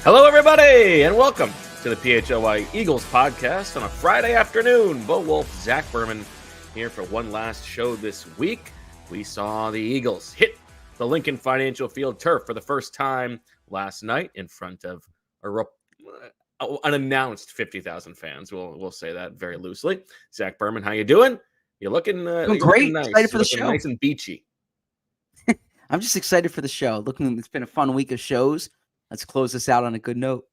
Hello, everybody, and welcome to the PHLY Eagles podcast on a Friday afternoon. Bo Wulf, Zach Berman here for one last show this week. We saw the Eagles hit the Lincoln Financial Field turf for the first time last night in front of unannounced 50,000 fans. We'll say that very loosely. Zach Berman, how you doing? You're looking great. Looking nice. Excited for You're the show. nice and beachy. I'm just excited for the show. It's been a fun week of shows. Let's close this out on a good note.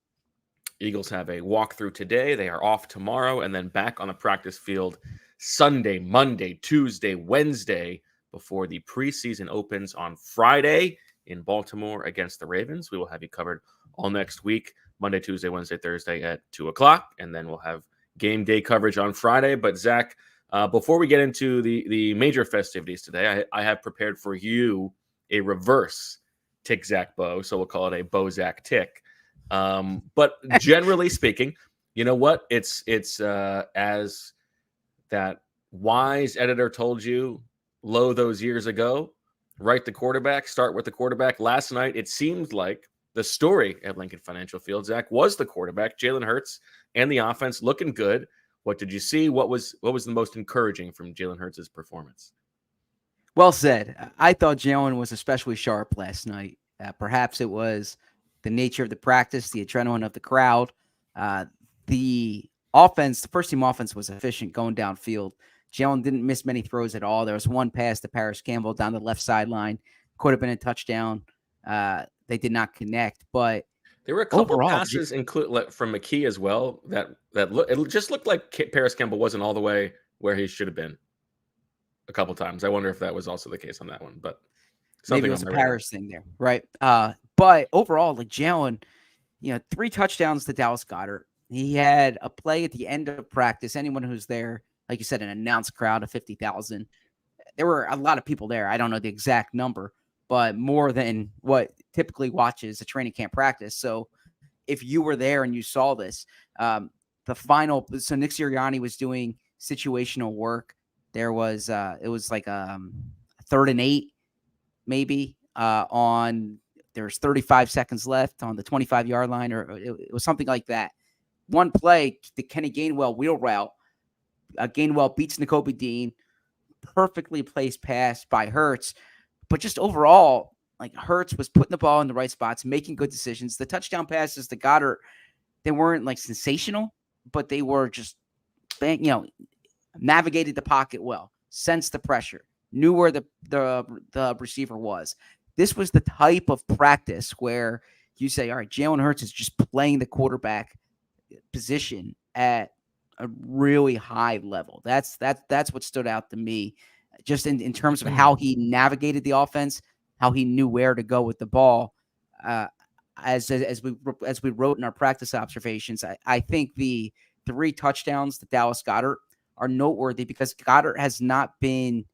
Eagles have a walkthrough today. They are off tomorrow and then back on the practice field Sunday, Monday, Tuesday, Wednesday before the preseason opens on Friday in Baltimore against the Ravens. We will have you covered all next week, Monday, Tuesday, Wednesday, Thursday at 2 o'clock. And then we'll have game day coverage on Friday. But Zach, before we get into the major festivities today, I have prepared for you a reverse Tick Zach Bo, so we'll call it a Bo Zach Tick. But generally speaking, you know what? It's as that wise editor told you those years ago, write the quarterback, start with the quarterback. Last night, it seemed like the story at Lincoln Financial Field, Zach, was the quarterback, Jalen Hurts, and the offense looking good. What did you see? What was the most encouraging from Jalen Hurts' performance? Well said. I thought Jalen was especially sharp last night. Perhaps it was the nature of the practice, the adrenaline of the crowd. The offense, the first team offense was efficient going downfield. Jalen didn't miss many throws at all. There was one pass to Paris Campbell down the left sideline. Could have been a touchdown. They did not connect, but there were a couple passes from McKee as well that it just looked like Paris Campbell wasn't all the way where he should have been. A couple times. I wonder if that was also the case on that one, but maybe it was a Paris thing there, right? But overall, like Jalen, 3 touchdowns to Dallas Goedert. He had a play at the end of practice. Anyone who's there, like you said, an announced crowd of 50,000. There were a lot of people there. I don't know the exact number, but more than what typically watches a training camp practice. So if you were there and you saw this, so Nick Sirianni was doing situational work. There was it was like 3rd and 8, maybe there's 35 seconds left on the 25-yard line, or it was something like that. One play, the Kenny Gainwell wheel route. Gainwell beats Nakobe Dean, perfectly placed pass by Hurts, but just overall, like Hurts was putting the ball in the right spots, making good decisions. The touchdown passes to Goedert, they weren't like sensational, but they were just navigated the pocket well, sensed the pressure, knew where the receiver was. This was the type of practice where you say, all right, Jalen Hurts is just playing the quarterback position at a really high level. That's what stood out to me, just in terms of how he navigated the offense, how he knew where to go with the ball. As we wrote in our practice observations, I think the 3 touchdowns to Dallas Goedert are noteworthy because Goedert has not been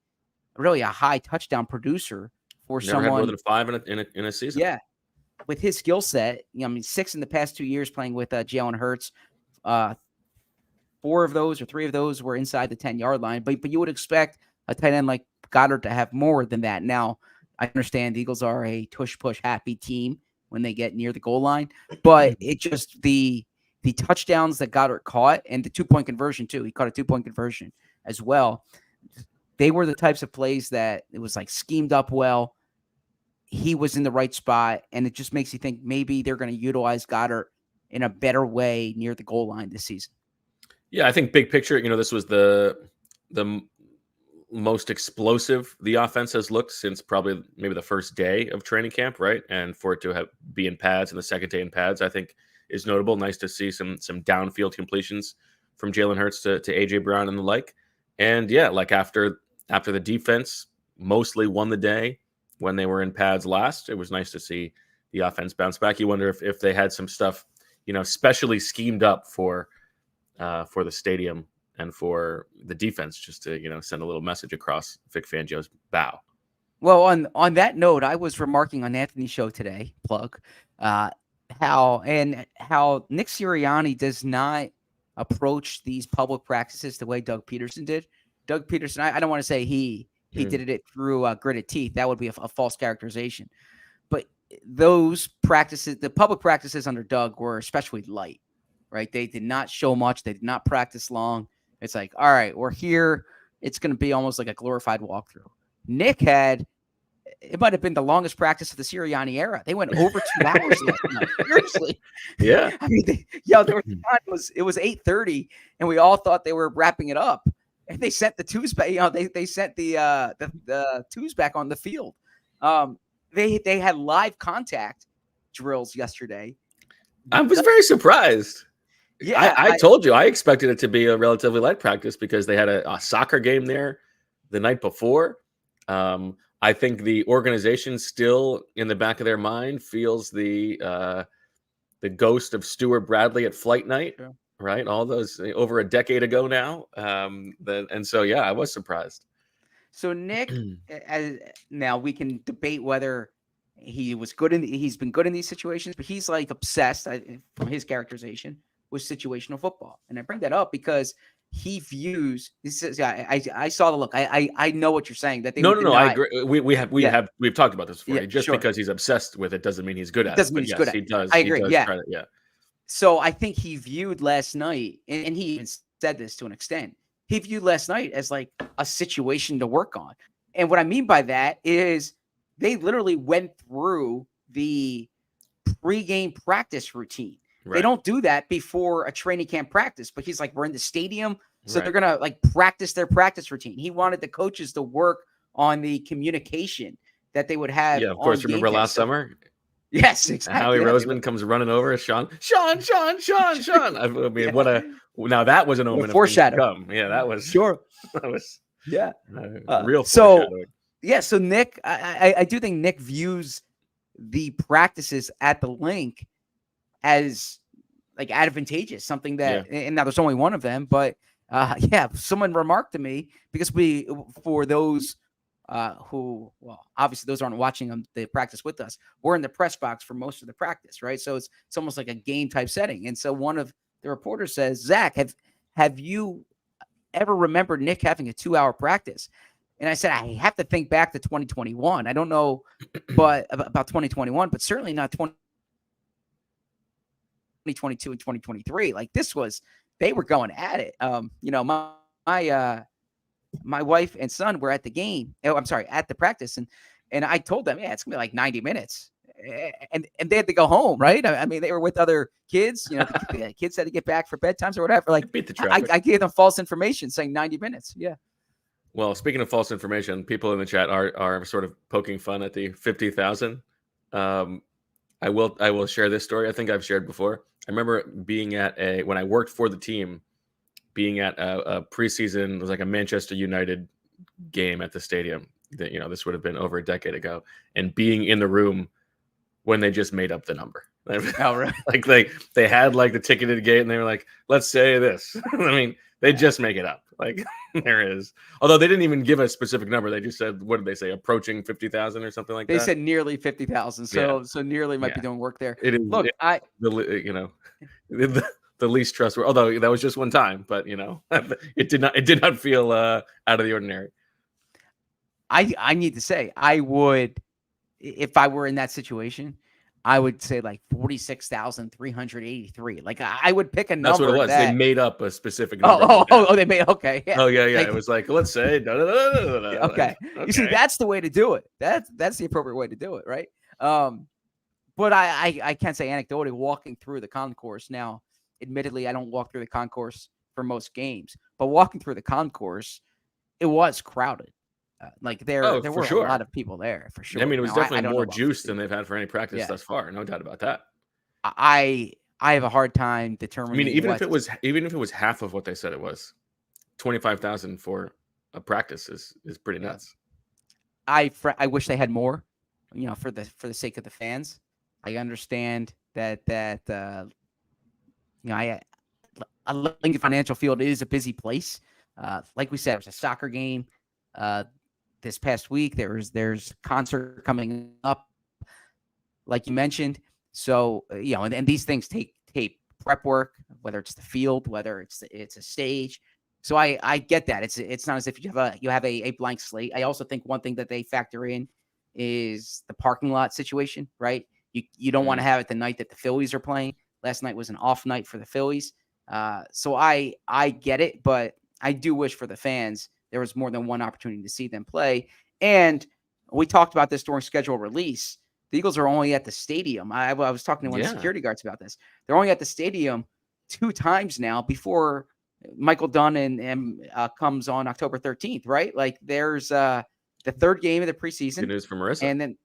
really a high touchdown producer for Never someone. had more than 5 in a season. Yeah, with his skill set, 6 in the past 2 years playing with Jalen Hurts. 4 of those or 3 of those were inside the 10-yard line. But you would expect a tight end like Goedert to have more than that. Now, I understand the Eagles are a tush-push happy team when they get near the goal line, but it just the touchdowns that Goedert caught and the 2-point conversion too. He caught a 2-point conversion as well. They were the types of plays that it was like schemed up well. He was in the right spot, and it just makes you think maybe they're going to utilize Goedert in a better way near the goal line this season. Yeah, I think big picture, this was the most explosive the offense has looked since probably maybe the first day of training camp, right? And for it to be in pads and the second day in pads, I think is notable. Nice to see some downfield completions from Jalen Hurts to A.J. Brown and the like. And yeah, like after the defense mostly won the day when they were in pads last, it was nice to see the offense bounce back. You wonder if they had some stuff, specially schemed up for the stadium and for the defense, just to send a little message across Vic Fangio's bow. Well, on that note, I was remarking on Anthony's show today, how Nick Sirianni does not approach these public practices the way Doug Peterson did. Doug Peterson, I don't want to say he did it through gritted teeth. That would be a false characterization. But those practices, the public practices under Doug were especially light, right? They did not show much. They did not practice long. It's like, all right, we're here. It's going to be almost like a glorified walkthrough. Nick had, it might have been the longest practice of the Sirianni era. They went over 2 hours last night. Seriously. Yeah. I mean, there was time, it was 8:30 and we all thought they were wrapping it up. And they sent the twos back, they sent the twos back on the field. They had live contact drills yesterday. I was very surprised. Yeah, I told you I expected it to be a relatively light practice because they had a soccer game there the night before. I think the organization still in the back of their mind feels the ghost of Stuart Bradley at flight night, right? All those over a decade ago now. And so, yeah, I was surprised. So Nick, now we can debate whether he was good he's been good in these situations, but he's like obsessed from his characterization with situational football. And I bring that up because he views this is, I saw the look. I know what you're saying that they no, I agree. We've talked about this before. Just sure. because he's obsessed with it doesn't mean he's good at it. Doesn't mean he's good at it. He does. I agree. He does Yeah. So I think he viewed last night, and he even said this to an extent. He viewed last night as like a situation to work on. And what I mean by that is they literally went through the pregame practice routine. Right. They don't do that before a training camp practice, but he's like, we're in the stadium. So they're going to like practice their practice routine. He wanted the coaches to work on the communication that they would have. Yeah, of course. Remember last summer? Yes, exactly. Howie Roseman comes running over. Sean. I mean, now that was an omen of foreshadow. Yeah, that was sure. That was real. So Nick, I do think Nick views the practices at the LINC as like advantageous, something that, and now there's only one of them, but someone remarked to me because for those who, well, obviously those aren't watching the practice with us, we're in the press box for most of the practice, right? So it's almost like a game type setting. And so one of the reporters says, Zach, have you ever remembered Nick having a 2-hour practice? And I said, I have to think back to 2021. I don't know but about 2021, but certainly not 2022 and 2023. Like they were going at it. My wife and son were at the game. Oh, I'm sorry, at the practice. And I told them, it's gonna be like 90 minutes. And they had to go home, right? I mean, they were with other kids, the kids had to get back for bedtimes or whatever. Like beat the traffic. I gave them false information saying 90 minutes. Yeah. Well, speaking of false information, people in the chat are sort of poking fun at the 50,000. I will share this story. I think I've shared before. I remember being when I worked for the team, being at a preseason, it was like a Manchester United game at the stadium. That this would have been over a decade ago, and being in the room when they just made up the number. Oh, right. Like they had like the ticketed gate, and they were like, "Let's say this." I mean, they just make it up. Like there is, although they didn't even give a specific number. They just said, what did they say? Approaching 50,000 or something like that. They said nearly 50,000. So nearly might be doing work there. It is. Look, the least trustworthy. Although that was just one time, but it did not feel out of the ordinary. I need to say, I would, if I were in that situation, I would say like 46,383. Like I would pick a number. That's what it was. They made up a specific number. They made, okay. Yeah. Oh yeah. It was like, let's say, okay. You see, that's the way to do it. That's the appropriate way to do it. Right. But I can't say anecdotally walking through the concourse. Now, admittedly, I don't walk through the concourse for most games, but walking through the concourse, it was crowded. Like there were a lot of people there for sure. I mean, it was definitely more juice than they've had for any practice thus far. No doubt about that. I have a hard time determining. I mean, even if it was half of what they said it was, 25,000 for a practice is pretty nuts. I wish they had more, for the sake of the fans. I understand that a Lincoln Financial Field is a busy place. Like we said, it was a soccer game. This past week, there's concert coming up, like you mentioned. So and these things take prep work, whether it's the field, whether it's a stage. So I get that it's not as if you have a blank slate. I also think one thing that they factor in is the parking lot situation, right? You don't want to have it the night that the Phillies are playing. Last night was an off night for the Phillies. So I get it, but I do wish for the fans there was more than one opportunity to see them play. And we talked about this during schedule release. The Eagles are only at the stadium. I was talking to one of the security guards about this. They're only at the stadium 2 times now before Michael Dunn and comes on October 13th, right? Like there's the third game of the preseason. Good news for Marissa. And then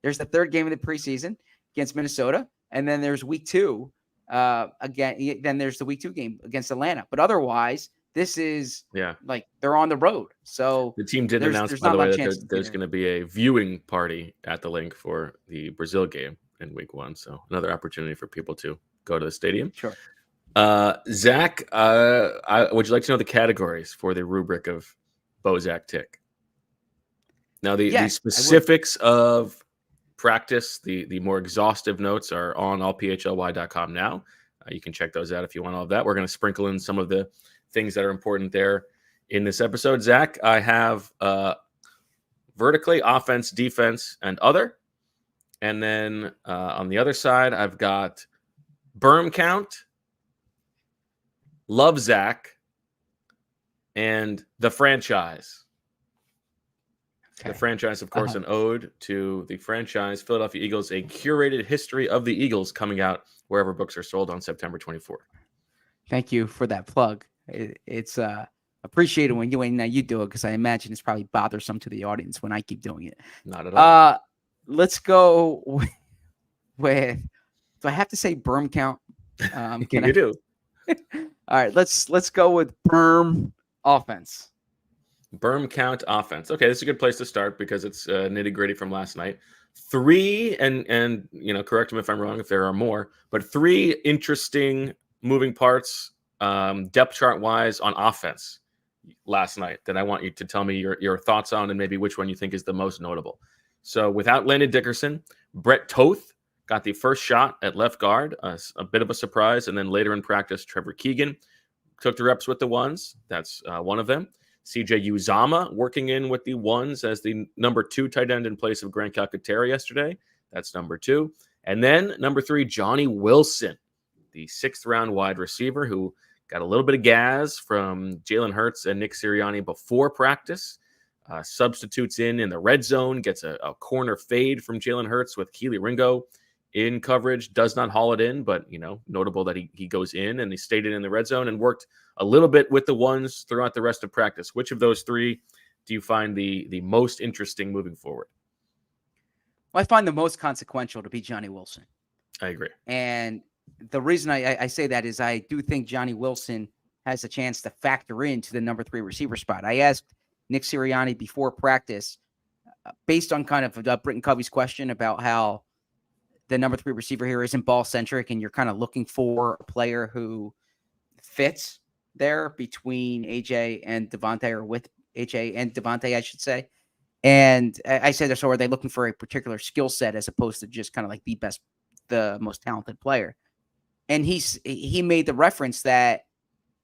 there's the third game of the preseason against Minnesota. And then there's week 2 again. Then there's the week 2 game against Atlanta. But otherwise, this is like they're on the road. So the team did announce, by the way, that there's going to be a viewing party at the LINC for the Brazil game in week 1. So another opportunity for people to go to the stadium. Sure. Zach, would you like to know the categories for the rubric of Bozak Tick? Now, the specifics of practice, the more exhaustive notes are on allphly.com now. You can check those out if you want all of that. We're going to sprinkle in some of the things that are important there in this episode. Zach, I have vertically offense, defense, and other. And then on the other side, I've got berm count, love Zach, and the franchise. Okay. The franchise, of course, an ode to the franchise Philadelphia Eagles, a curated history of the Eagles coming out wherever books are sold on September 24th. Thank you for that plug. It's appreciated when you do it, because I imagine it's probably bothersome to the audience when I keep doing it. Not at all. Let's go with do I have to say berm count? You do. All right, let's go with berm offense. Berm count offense. Okay, this is a good place to start because it's nitty-gritty from last night. 3, and correct me if I'm wrong if there are more, but 3 interesting moving parts, depth chart wise, on offense last night that I want you to tell me your thoughts on, and maybe which one you think is the most notable. So without Landon Dickerson, Brett Toth got the first shot at left guard, a bit of a surprise, and then later in practice, Trevor Keegan took the reps with the ones. That's one of them. CJ Uzama working in with the ones as the number 2 tight end in place of Grant Calcaterra yesterday. That's number 2. And then number 3, Johnny Wilson, the 6th round wide receiver who got a little bit of gas from Jalen Hurts and Nick Sirianni before practice. Substitutes in the red zone, gets a corner fade from Jalen Hurts with Keely Ringo in coverage, does not haul it in, but, notable that he goes in and he stayed in the red zone and worked a little bit with the ones throughout the rest of practice. Which of those 3 do you find the most interesting moving forward? Well, I find the most consequential to be Johnny Wilson. I agree. And the reason I say that is I do think Johnny Wilson has a chance to factor into the number 3 receiver spot. I asked Nick Sirianni before practice, based on kind of Britton Covey's question about how the number 3 receiver here isn't ball-centric and you're kind of looking for a player who fits there between AJ and Devontae, or with AJ and Devontae, I should say. And I said, so are they looking for a particular skill set as opposed to just kind of like the most talented player? And he made the reference that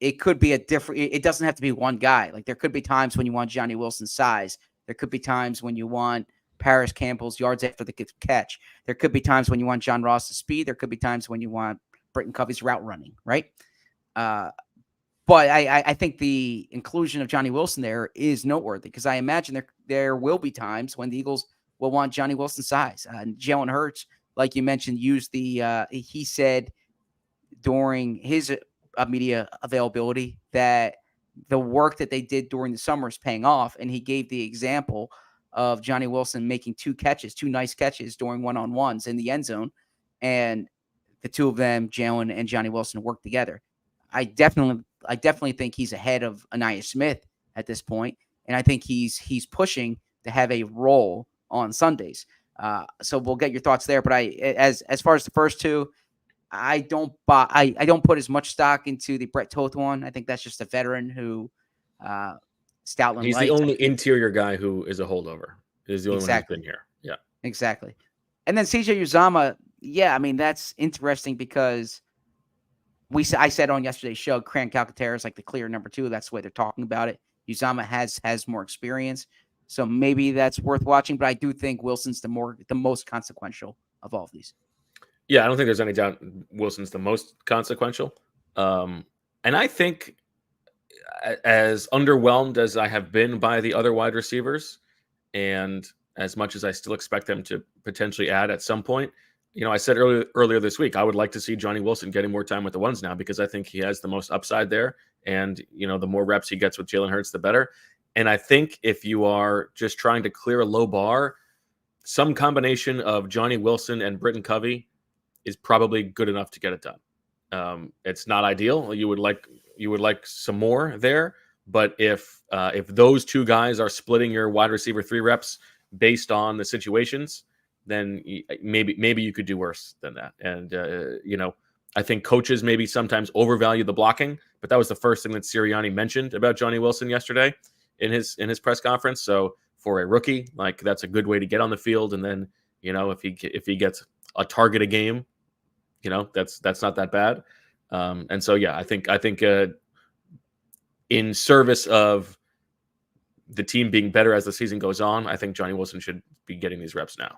it could be it doesn't have to be one guy. Like there could be times when you want Johnny Wilson's size. There could be times when you want Paris Campbell's yards after the catch. There could be times when you want John Ross's speed. There could be times when you want Britton Covey's route running, right? But I think the inclusion of Johnny Wilson there is noteworthy because I imagine there will be times when the Eagles will want Johnny Wilson's size. Jalen Hurts, like you mentioned, used he said during his media availability that the work that they did during the summer is paying off. And he gave the example of Johnny Wilson making 2 nice catches during one-on-ones in the end zone. And the 2 of them, Jalen and Johnny Wilson, worked together. I definitely think he's ahead of Anaya Smith at this point. And I think he's pushing to have a role on Sundays. So we'll get your thoughts there. But as far as the first 2, I don't put as much stock into the Brett Toth one. I think that's just a veteran who Stoutland. He's the only interior guy who is a holdover. He's the only one who's been here. Yeah, exactly. And then CJ Uzama. Yeah, I mean that's interesting because I said on yesterday's show, Grant Calcaterra is like the clear number 2. That's the way they're talking about it. Uzama has more experience. So maybe that's worth watching, but I do think Wilson's the most consequential of all of these. Yeah, I don't think there's any doubt Wilson's the most consequential. And I think as underwhelmed as I have been by the other wide receivers, and as much as I still expect them to potentially add at some point, I said earlier this week, I would like to see Johnny Wilson getting more time with the ones now because I think he has the most upside there. And, the more reps he gets with Jalen Hurts, the better. And I think if you are just trying to clear a low bar, some combination of Johnny Wilson and Britton Covey is probably good enough to get it done. It's not ideal. You would like some more there, but if those two guys are splitting your wide receiver 3 reps based on the situations, then maybe you could do worse than that. And I think coaches maybe sometimes overvalue the blocking, but that was the first thing that Sirianni mentioned about Johnny Wilson yesterday in his press conference. So for a rookie, like that's a good way to get on the field. And then if he gets a target a game, that's not that bad. And so yeah, I think in service of the team being better as the season goes on, I think Johnny Wilson should be getting these reps now.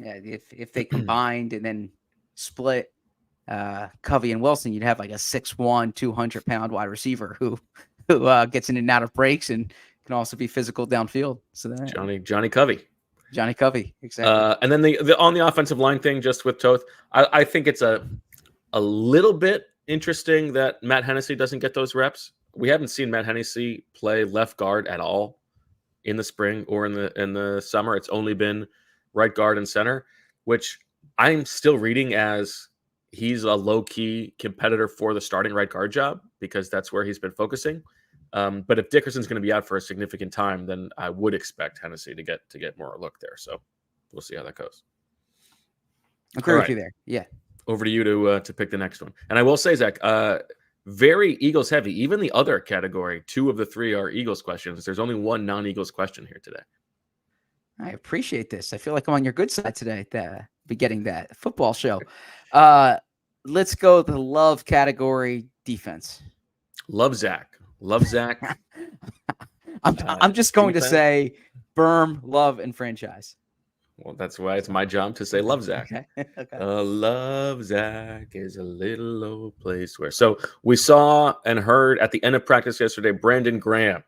Yeah, if they combined and then split Covey and Wilson, you'd have like a 6'1", 200-pound wide receiver who gets in and out of breaks and can also be physical downfield. So that Johnny Covey. Johnny Covey, exactly. And then the on the offensive line thing, just with Toth, I think it's a little bit interesting that Matt Hennessy doesn't get those reps. We haven't seen Matt Hennessy play left guard at all in the spring or in the summer. It's only been right guard and center, which I'm still reading as he's a low-key competitor for the starting right guard job because that's where he's been focusing. But if Dickerson's going to be out for a significant time, then I would expect Hennessy to get more look there. So we'll see how that goes. Agree with you there. Yeah. Over to you to pick the next one. And I will say, Zach, very Eagles heavy. Even the other category, 2 of the 3 are Eagles questions. There's only one non-Eagles question here today. I appreciate this. I feel like I'm on your good side today. Be getting that football show. Let's go to the love category, defense. Love Zach. I'm just going to say Berm, love, and franchise. Well, that's why it's my job to say love Zach. Okay. Love Zach is a little low place where. So we saw and heard at the end of practice yesterday, Brandon Graham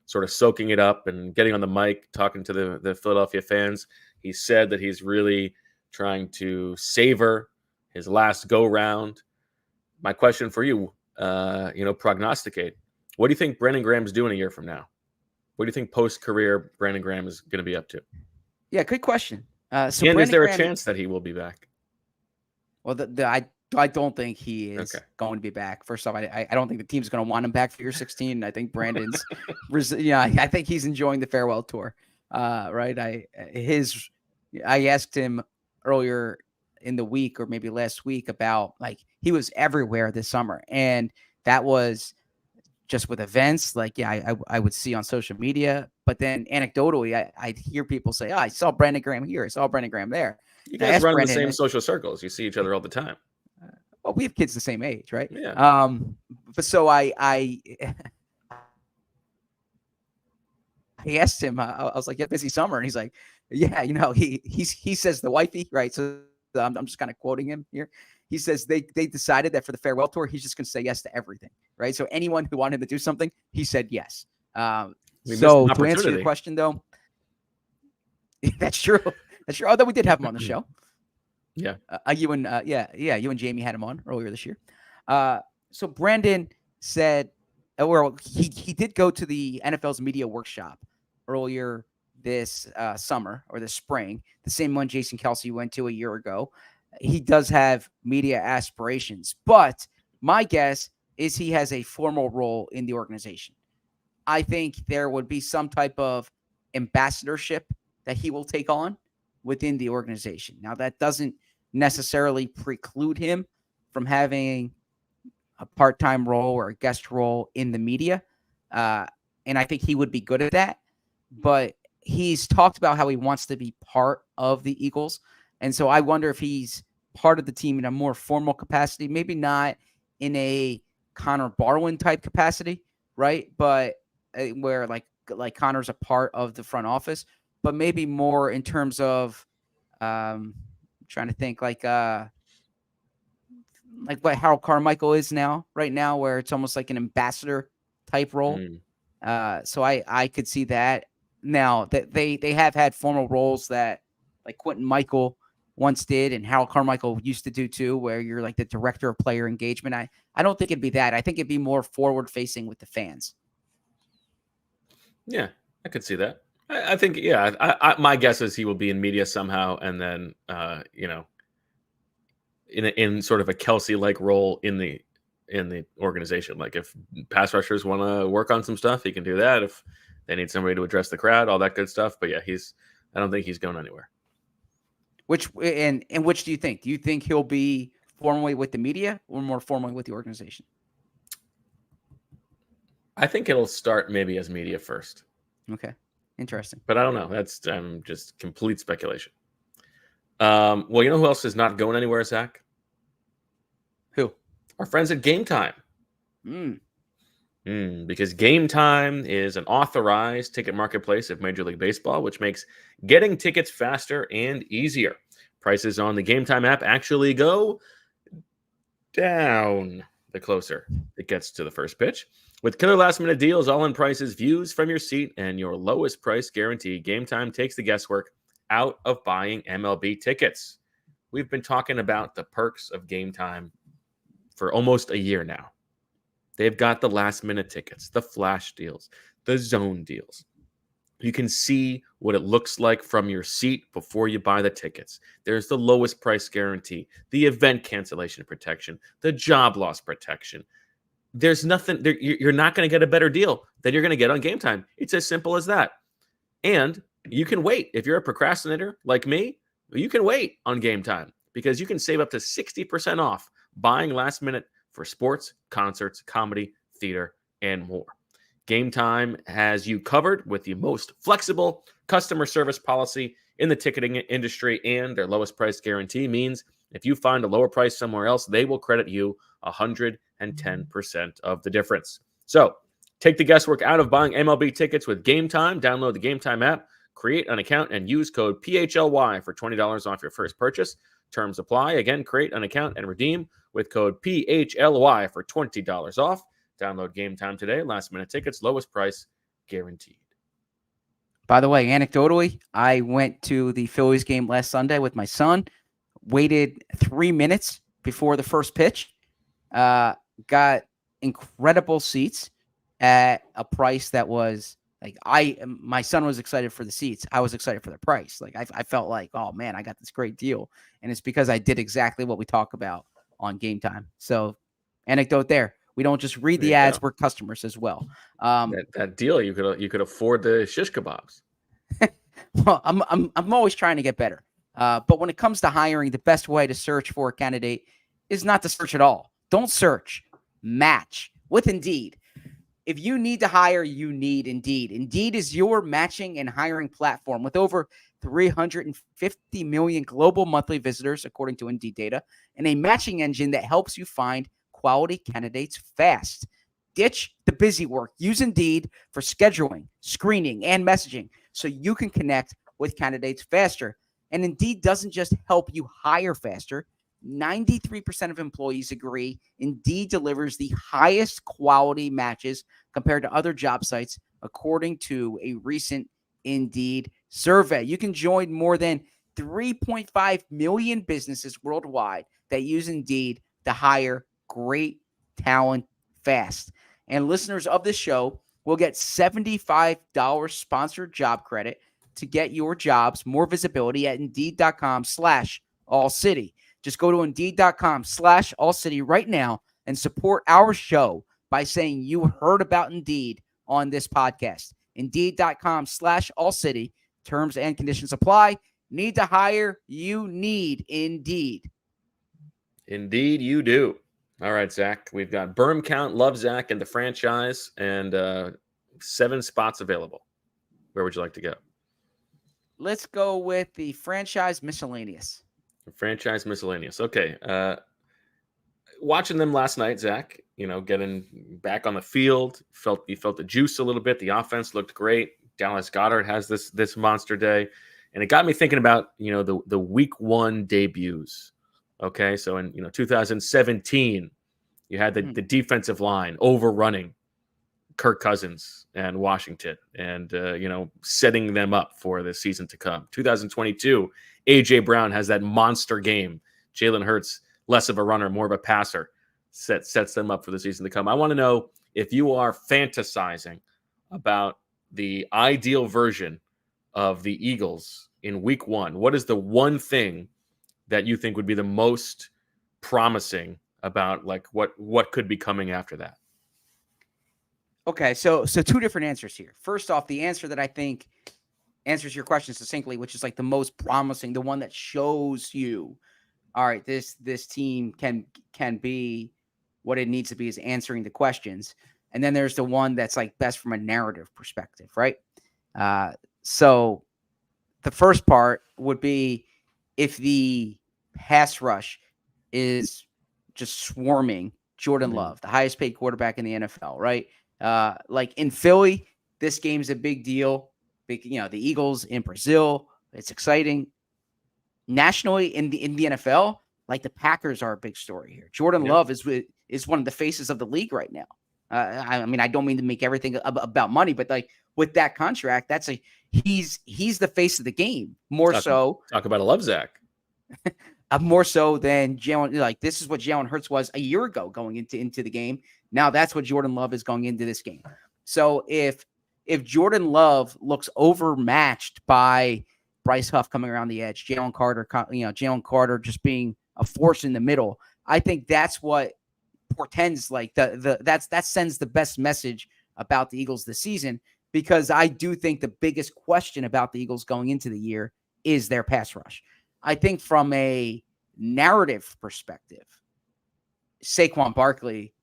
sort of soaking it up and getting on the mic, talking to the Philadelphia fans. He said that he's really trying to savor his last go round. My question for you, prognosticate. What do you think Brandon Graham's doing a year from now? What do you think post-career Brandon Graham is going to be up to? Yeah, good question. And is there a chance that he will be back? Well, I don't think he is going to be back. First off, I don't think the team's going to want him back for year 16. I think Brandon's, I think he's enjoying the farewell tour. Right. I asked him earlier in the week or maybe last week about like he was everywhere this summer, and that was just with events like I would see on social media, but then anecdotally I'd hear people say, I saw Brandon Graham here, I saw Brandon Graham there. You guys run in the same social circles. You see each other all the time. Well, we have kids the same age, right? Yeah. But so I asked him, I was like, yeah, busy summer. And he's like, yeah, he says the wifey, right? So I'm just kind of quoting him here. He says they decided that for the farewell tour, he's just going to say yes to everything, right? So anyone who wanted him to do something, he said yes. So to answer your question, though, that's true. That's true. Although we did have him on the show. Yeah. You and Jamie had him on earlier this year. So Brandon said, well, he did go to the NFL's media workshop earlier this summer or this spring, the same one Jason Kelce went to a year ago. He does have media aspirations, but my guess is he has a formal role in the organization. I think there would be some type of ambassadorship that he will take on within the organization. Now, that doesn't necessarily preclude him from having a part-time role or a guest role in the media. And I think he would be good at that. But he's talked about how he wants to be part of the Eagles. And so I wonder if he's part of the team in a more formal capacity, maybe not in a Connor Barwin type capacity, right? But where like like Connor's a part of the front office, but maybe more in terms of trying to think like what Harold Carmichael is right now, where it's almost like an ambassador type role. So I could see that. Now that they have had formal roles that like Quentin Michael once did and Harold Carmichael used to do too, where you're like the director of player engagement. I don't think it'd be that. I think it'd be more forward facing with the fans. Yeah, I could see that. I think, yeah, my guess is he will be in media somehow, and then, in sort of a Kelsey-like role in the organization. Like if pass rushers want to work on some stuff, he can do that. If they need somebody to address the crowd, all that good stuff. But yeah, I don't think he's going anywhere. Which do you think? Do you think he'll be formally with the media or more formally with the organization? I think it'll start maybe as media first. Okay. Interesting. But I don't know. That's just complete speculation. Well, you know who else is not going anywhere, Zach? Who? Our friends at GameTime. Because GameTime is an authorized ticket marketplace of Major League Baseball, which makes getting tickets faster and easier. Prices on the GameTime app actually go down the closer it gets to the first pitch. With killer last-minute deals, all-in prices, views from your seat, and your lowest price guarantee, GameTime takes the guesswork out of buying MLB tickets. We've been talking about the perks of GameTime for almost a year now. They've got the last-minute tickets, the flash deals, the zone deals. You can see what it looks like from your seat before you buy the tickets. There's the lowest price guarantee, the event cancellation protection, the job loss protection. There's nothing, you're not going to get a better deal than you're going to get on GameTime. It's as simple as that. And you can wait. If you're a procrastinator like me, you can wait on GameTime because you can save up to 60% off buying last minute for sports, concerts, comedy, theater, and more. GameTime has you covered with the most flexible customer service policy in the ticketing industry, and their lowest price guarantee means if you find a lower price somewhere else, they will credit you 110% of the difference. So take the guesswork out of buying MLB tickets with GameTime. Download the GameTime app, create an account, and use code PHLY for $20 off your first purchase. Terms apply. Again, create an account and redeem with code PHLY for $20 off. Download GameTime today. Last minute tickets, lowest price guaranteed. By the way, anecdotally, I went to the Phillies game last Sunday with my son, waited 3 minutes before the first pitch, got incredible seats at a price that was like, my son was excited for the seats. I was excited for the price. Like I felt like, oh man, I got this great deal. And it's because I did exactly what we talk about on GameTime. So anecdote there. We don't just read the ads, we're customers as well. That deal, you could afford the shish kebabs. Well, I'm always trying to get better. But when it comes to hiring, the best way to search for a candidate is not to search at all. Don't search. Match with Indeed. If you need to hire, you need Indeed. Indeed is your matching and hiring platform with over 350 million global monthly visitors, according to Indeed data, and a matching engine that helps you find quality candidates fast. Ditch the busy work. Use Indeed for scheduling, screening, and messaging so you can connect with candidates faster. And Indeed doesn't just help you hire faster. 93% of employees agree Indeed delivers the highest quality matches compared to other job sites, according to a recent Indeed survey. You can join more than 3.5 million businesses worldwide that use Indeed to hire great talent fast. And listeners of this show will get $75 sponsored job credit to get your jobs more visibility at Indeed.com/AllCity. Just go to Indeed.com/AllCity right now and support our show by saying you heard about Indeed on this podcast. Indeed.com/AllCity. Terms and conditions apply. Need to hire? You need Indeed. Indeed, you do. All right, Zach. We've got Berm Count, Love Zach, and the franchise, and 7 spots available. Where would you like to go? Let's go with the franchise miscellaneous. Franchise miscellaneous. Okay. Watching them last night, Zach, getting back on the field. He felt the juice a little bit. The offense looked great. Dallas Goedert has this monster day, and it got me thinking about the week 1 debuts. Okay, so in 2017, you had the defensive line overrunning Kirk Cousins and Washington, and setting them up for the season to come. 2022, AJ Brown has that monster game. Jalen Hurts, less of a runner, more of a passer, sets them up for the season to come. I want to know if you are fantasizing about the ideal version of the Eagles in week 1. What is the one thing that you think would be the most promising about like what could be coming after that? Okay, so 2 different answers here. First off, the answer that I think answers your question succinctly, which is like the most promising, the one that shows you, all right, this team can be what it needs to be, is answering the questions. And then there's the one that's like best from a narrative perspective, right? So the first part would be if the pass rush is just swarming Jordan Love, the highest paid quarterback in the NFL, right? Like in Philly, this game's a big deal. The Eagles in Brazil, it's exciting. Nationally in the NFL, like the Packers are a big story here. Jordan Love is one of the faces of the league right now. I mean, I don't mean to make everything about money, but like with that contract, he's the face of the game more so. Talk about a love Zach. More so than Jalen. Like this is what Jalen Hurts was a year ago going into the game. Now that's what Jordan Love is going into this game. So if Jordan Love looks overmatched by Bryce Huff coming around the edge, Jalen Carter just being a force in the middle, I think that's what portends like that sends the best message about the Eagles this season, because I do think the biggest question about the Eagles going into the year is their pass rush. I think from a narrative perspective, Saquon Barkley,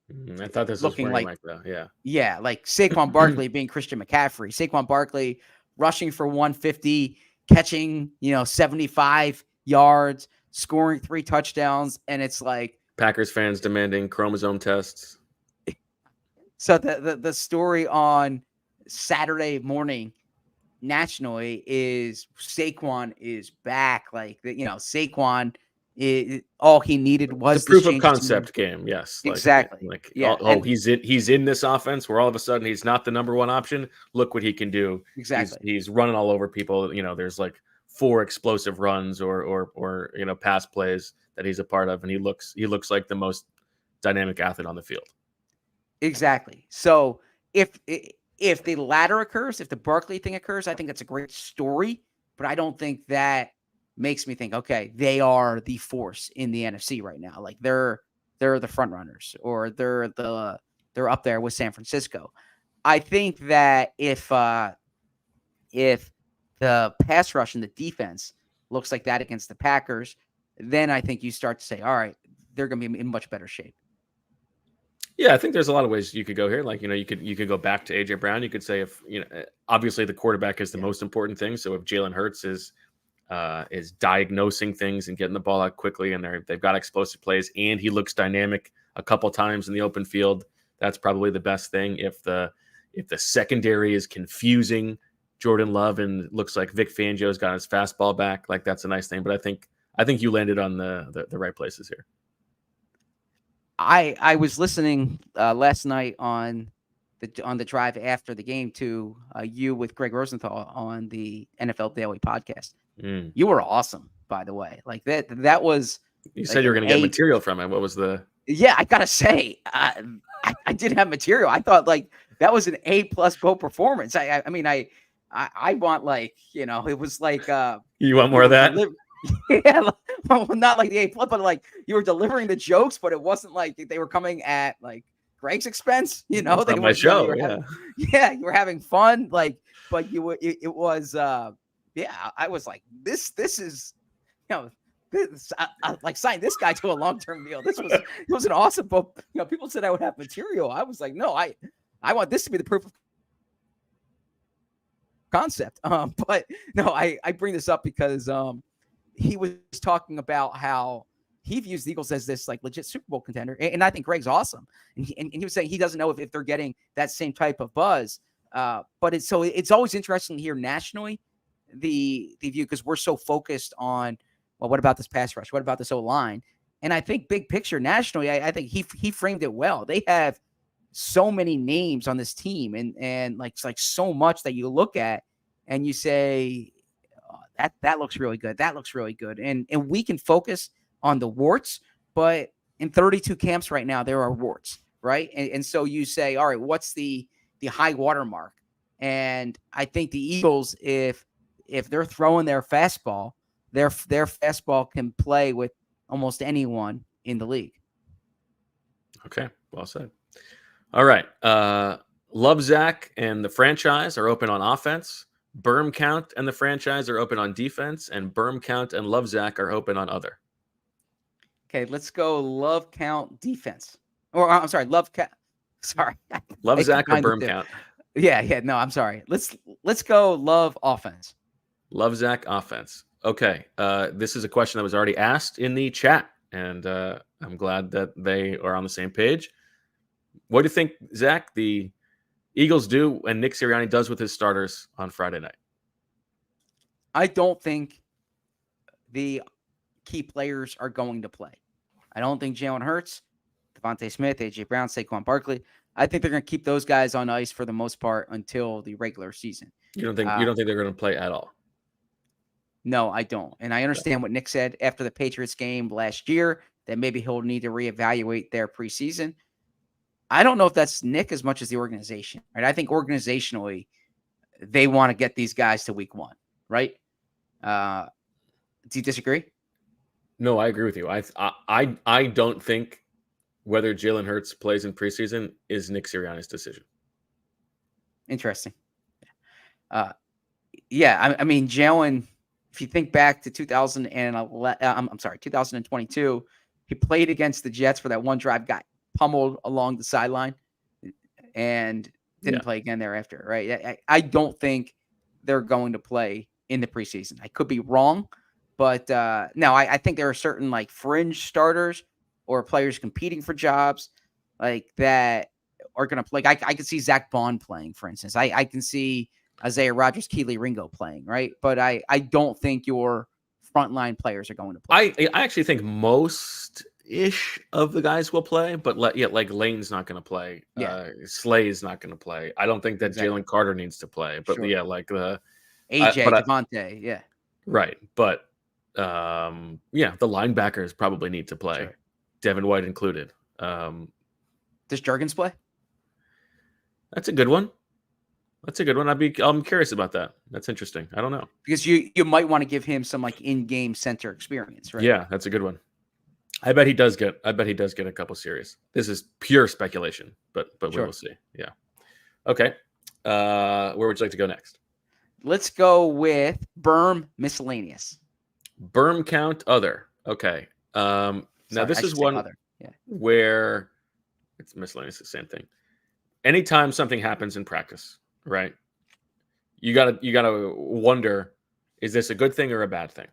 I thought this was looking like that. Yeah, like Saquon Barkley being Christian McCaffrey. Saquon Barkley rushing for 150, catching 75 yards, scoring 3 touchdowns, and it's like Packers fans demanding chromosome tests. So the story on Saturday morning nationally is Saquon is back. Like Saquon, all he needed was the proof of concept game. Yes, exactly. He's in this offense where all of a sudden he's not the number 1 option. Look what he can do. Exactly. He's running all over people. There's like 4 explosive runs or pass plays that he's a part of, and he looks like the most dynamic athlete on the field. Exactly. So if the latter occurs, if the Barkley thing occurs, I think that's a great story, but I don't think that makes me think, okay, they are the force in the NFC right now. Like they're the front runners, or they're up there with San Francisco. I think that if the pass rush and the defense looks like that against the Packers, then I think you start to say, all right, they're going to be in much better shape. Yeah, I think there's a lot of ways you could go here. Like, you could go back to AJ Brown. You could say if, obviously the quarterback is the most important thing. So if Jalen Hurts is diagnosing things and getting the ball out quickly, and they've got explosive plays, and he looks dynamic a couple times in the open field, that's probably the best thing. If the secondary is confusing Jordan Love and looks like Vic Fangio's got his fastball back, like that's a nice thing. But I think you landed on the right places here. I was listening last night on the drive after the game to you with Greg Rosenthal on the NFL Daily podcast. You were awesome, by the way. Like that was. You said you were going to get material from him. What was the? Yeah, I gotta say, I did have material. I thought like that was an A+ go performance. I mean I want it was like you want more of that. Yeah, well, not like the A+, but like you were delivering the jokes, but it wasn't like they were coming at like Greg's expense. They were my show. You were having fun. Like, but it was I was like, this is this I like sign this guy to a long-term deal. It was an awesome book. People said I would have material. I was like, no, I want this to be the proof of concept. But no, I bring this up because he was talking about how he views the Eagles as this like legit Super Bowl contender. And I think Greg's awesome. And he was saying he doesn't know if they're getting that same type of buzz. But it's always interesting to hear nationally the view, because we're so focused on, well, what about this pass rush? What about this O-line? And I think big picture nationally, I think he framed it well. They have so many names on this team, and like so much that you look at and you say, oh, that looks really good. That looks really good. And we can focus on the warts, but in 32 camps right now, there are warts, right? And so you say, all right, what's the high water mark? And I think the Eagles, if they're throwing their fastball, their fastball can play with almost anyone in the league. Okay, well said. All right. Love Zach and the franchise are open on offense. Berm Count and the franchise are open on defense, and Berm Count and Love Zach are open on other. Okay, let's go Love Count defense. Or I'm sorry, Love Count. Sorry. Love Zach or Berm Count? Yeah. No, I'm sorry. Let's go Love offense. Love Zach offense. Okay. This is a question that was already asked in the chat, and I'm glad that they are on the same page. What do you think, Zach, the Eagles do and Nick Sirianni does with his starters on Friday night? I don't think the key players are going to play. I don't think Jalen Hurts, Devontae Smith, A.J. Brown, Saquon Barkley, I think they're going to keep those guys on ice for the most part until the regular season. You don't think they're going to play at all? No, I don't. And I understand what Nick said after the Patriots game last year, that maybe he'll need to reevaluate their preseason. I don't know if that's Nick as much as the organization, right? I think organizationally, they want to get these guys to week 1, right? Do you disagree? No, I agree with you. I don't think whether Jalen Hurts plays in preseason is Nick Sirianni's decision. Interesting. Yeah, I mean, Jalen, if you think back to 2022, he played against the Jets for that one drive, got pummeled along the sideline, and didn't play again thereafter, right? I don't think they're going to play in the preseason. I could be wrong, but no, I think there are certain like fringe starters or players competing for jobs like that are going to play. I can see Zach Bond playing, for instance. I can see Isaiah Rodgers, Keely Ringo playing, right? But I don't think your frontline players are going to play. I actually think most-ish of the guys will play, but like Lane's not going to play. Yeah. Slay's not going to play. I don't think that Exactly. Jalen Carter needs to play. But Sure. like the AJ, Devontae, yeah. Right. But the linebackers probably need to play. Sure. Devin White included. Does Juergens play? That's a good one. I'm curious about that. That's interesting. I don't know. Because you might want to give him some like in-game center experience, right? Yeah, that's a good one. I bet he does get a couple series. This is pure speculation, but sure. We will see. Yeah. Okay. Where would you like to go next? Let's go with Berm miscellaneous. Berm count other. Okay. Now this is one where it's miscellaneous, the same thing. Anytime something happens in practice, right? You gotta wonder, is this a good thing or a bad thing?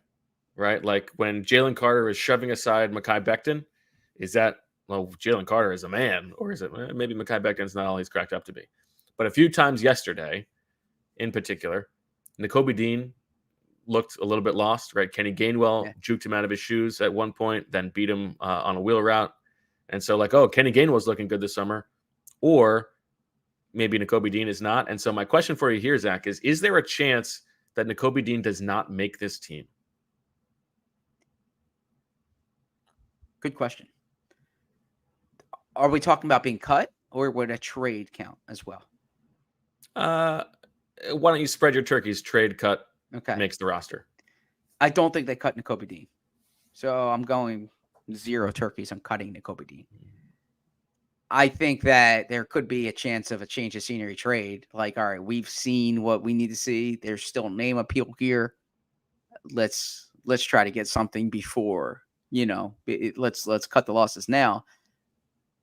Right? Like when Jalen Carter is shoving aside Mekhi Becton, is that, well, Jalen Carter is a man, or is it maybe Mekhi Becton's not all he's cracked up to be? But a few times yesterday, in particular, Nakobe Dean looked a little bit lost, right? Kenny Gainwell juked him out of his shoes at one point, then beat him on a wheel route. And so like, oh, Kenny Gainwell's looking good this summer, or maybe Nakobe Dean is not. And so my question for you here, Zach, is there a chance that Nakobe Dean does not make this team? Good question. Are we talking about being cut, or would a trade count as well? Why don't you spread your turkeys? Trade, cut, makes the roster. I don't think they cut Nakobe Dean. So I'm going 0 turkeys. I'm cutting Nakobe Dean. I think that there could be a chance of a change of scenery trade. Like, all right, we've seen what we need to see. There's still name appeal here. Let's try to get something before, let's cut the losses now.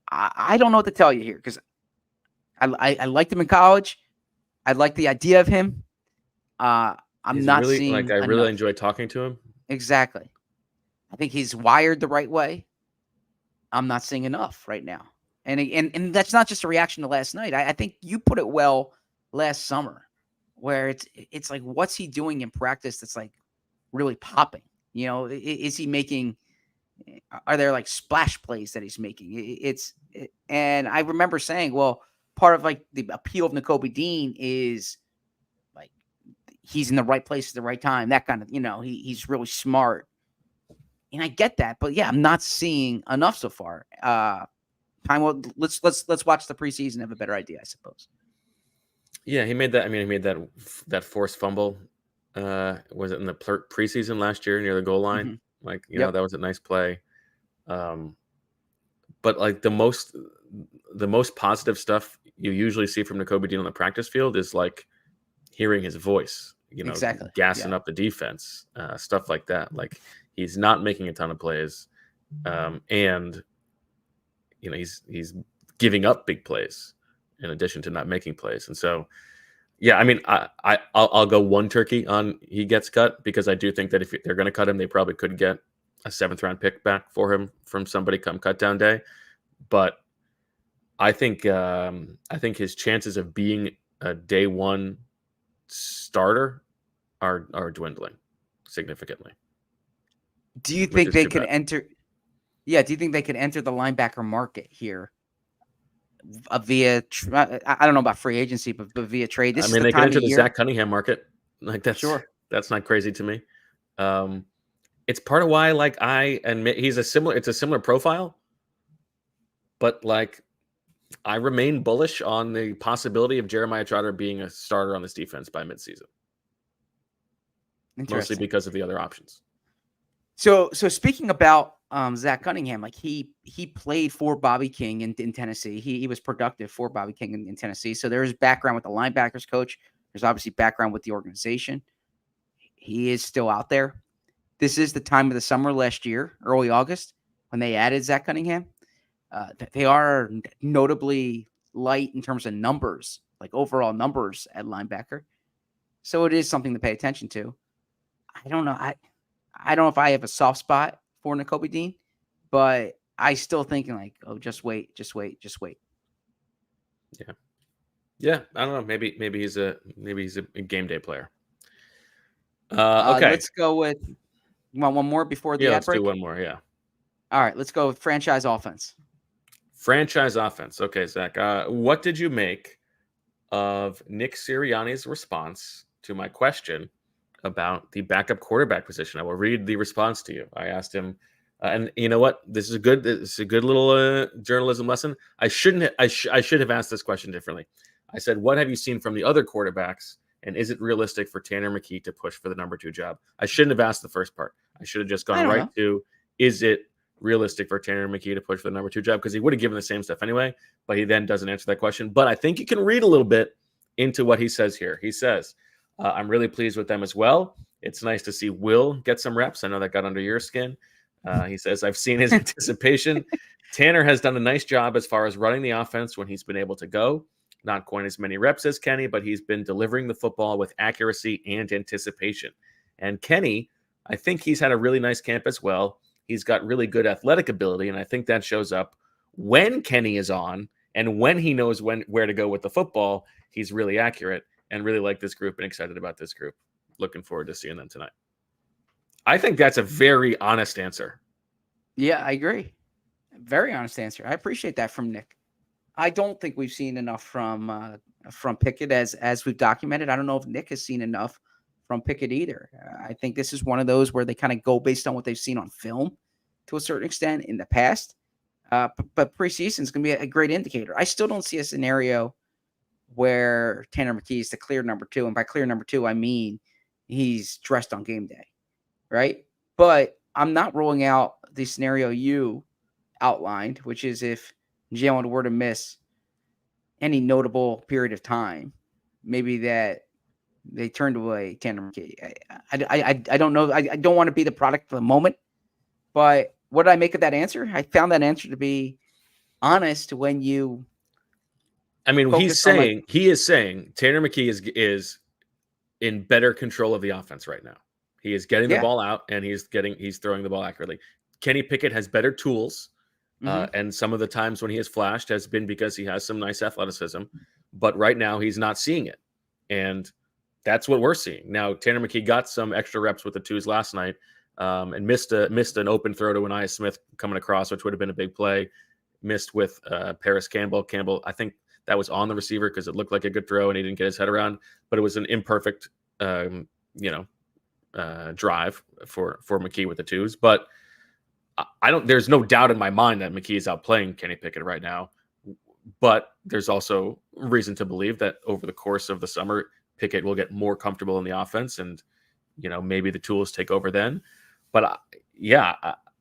I don't know what to tell you here, because I liked him in college. I like the idea of him. I'm not seeing I really enjoy talking to him. Exactly. I think he's wired the right way. I'm not seeing enough right now. And that's not just a reaction to last night. I think you put it well last summer, where it's like, what's he doing in practice that's like really popping? You know, is he making? Are there like splash plays that he's making? And I remember saying, well, part of like the appeal of Nakobe Dean is like he's in the right place at the right time. That kind of, he's really smart, and I get that. But yeah, I'm not seeing enough so far. Let's watch the preseason, have a better idea, I suppose. Yeah, he made that. I mean, he made that forced fumble. Was it in the preseason last year near the goal line? Mm-hmm. Like, that was a nice play. But like the most positive stuff you usually see from Nakobe Dean on the practice field is like hearing his voice, exactly. gassing up the defense, stuff like that. Like he's not making a ton of plays, and he's giving up big plays in addition to not making plays. And so, yeah, I mean, I'll go one turkey on he gets cut, because I do think that if they're going to cut him, they probably could get a 7th round pick back for him from somebody come cut down day. But I think his chances of being a day one starter are dwindling significantly. Do you think they could enter? Yeah, do you think they could enter the linebacker market here via? I don't know about free agency, but via trade. I mean, they could enter the Zach Cunningham market. Like that's not crazy to me. It's part of why, like, I admit it's a similar profile, but like I remain bullish on the possibility of Jeremiah Trotter being a starter on this defense by midseason. Mostly because of the other options. So speaking about Zach Cunningham, like he played for Bobby King in Tennessee. He was productive for Bobby King in Tennessee. So there's background with the linebackers coach. There's obviously background with the organization. He is still out there. This is the time of the summer last year, early August, when they added Zach Cunningham. They are notably light in terms of numbers, like overall numbers at linebacker. So it is something to pay attention to. I don't know. I don't know if I have a soft spot for Nakobe Dean, but I still thinking like, oh, just wait. Yeah. I don't know. Maybe he's a game day player. Okay. Let's go with. You want one more before the ad break? Let's do one more. Yeah. All right. Let's go with franchise offense. Franchise offense. Okay, Zach. What did you make of Nick Sirianni's response to my question about the backup quarterback position? I will read the response to you. I asked him, and you know what? This is a good little journalism lesson. I should have asked this question differently. I said, what have you seen from the other quarterbacks, and is it realistic for Tanner McKee to push for the number 2 job? I shouldn't have asked the first part. I should have just gone right to, is it realistic for Tanner McKee to push for the number 2 job? Because he would have given the same stuff anyway, but he then doesn't answer that question. But I think you can read a little bit into what he says here. He says, I'm really pleased with them as well. It's nice to see Will get some reps. I know that got under your skin. He says, I've seen his anticipation. Tanner has done a nice job as far as running the offense when he's been able to go. Not quite as many reps as Kenny, but he's been delivering the football with accuracy and anticipation. And Kenny, I think he's had a really nice camp as well. He's got really good athletic ability, and I think that shows up when Kenny is on and when he knows where to go with the football. He's really accurate, and really like this group and excited about this group. Looking forward to seeing them tonight. I think that's a very honest answer. Yeah, I agree. Very honest answer. I appreciate that from Nick. I don't think we've seen enough from Pickett as we've documented. I don't know if Nick has seen enough from Pickett either. I think this is one of those where they kind of go based on what they've seen on film to a certain extent in the past. But preseason is going to be a great indicator. I still don't see a scenario where Tanner McKee is the clear number 2. And by clear number 2, I mean he's dressed on game day, right? But I'm not ruling out the scenario you outlined, which is if Jalen were to miss any notable period of time, maybe that they turned away Tanner McKee. I don't know. I don't want to be the product for the moment, but what did I make of that answer? I found that answer to be honest when you. I mean, he is saying Tanner McKee is in better control of the offense right now. He is getting the ball out, and he's throwing the ball accurately. Kenny Pickett has better tools, and some of the times when he has flashed has been because he has some nice athleticism. But right now, he's not seeing it, and that's what we're seeing now. Tanner McKee got some extra reps with the twos last night, and missed an open throw to Anaya Smith coming across, which would have been a big play. Missed with Paris Campbell. Campbell, I think that was on the receiver because it looked like a good throw, and he didn't get his head around. But it was an imperfect, drive for McKee with the twos. But there's no doubt in my mind that McKee is outplaying Kenny Pickett right now. But there's also reason to believe that over the course of the summer, Pickett will get more comfortable in the offense, and maybe the tools take over then. But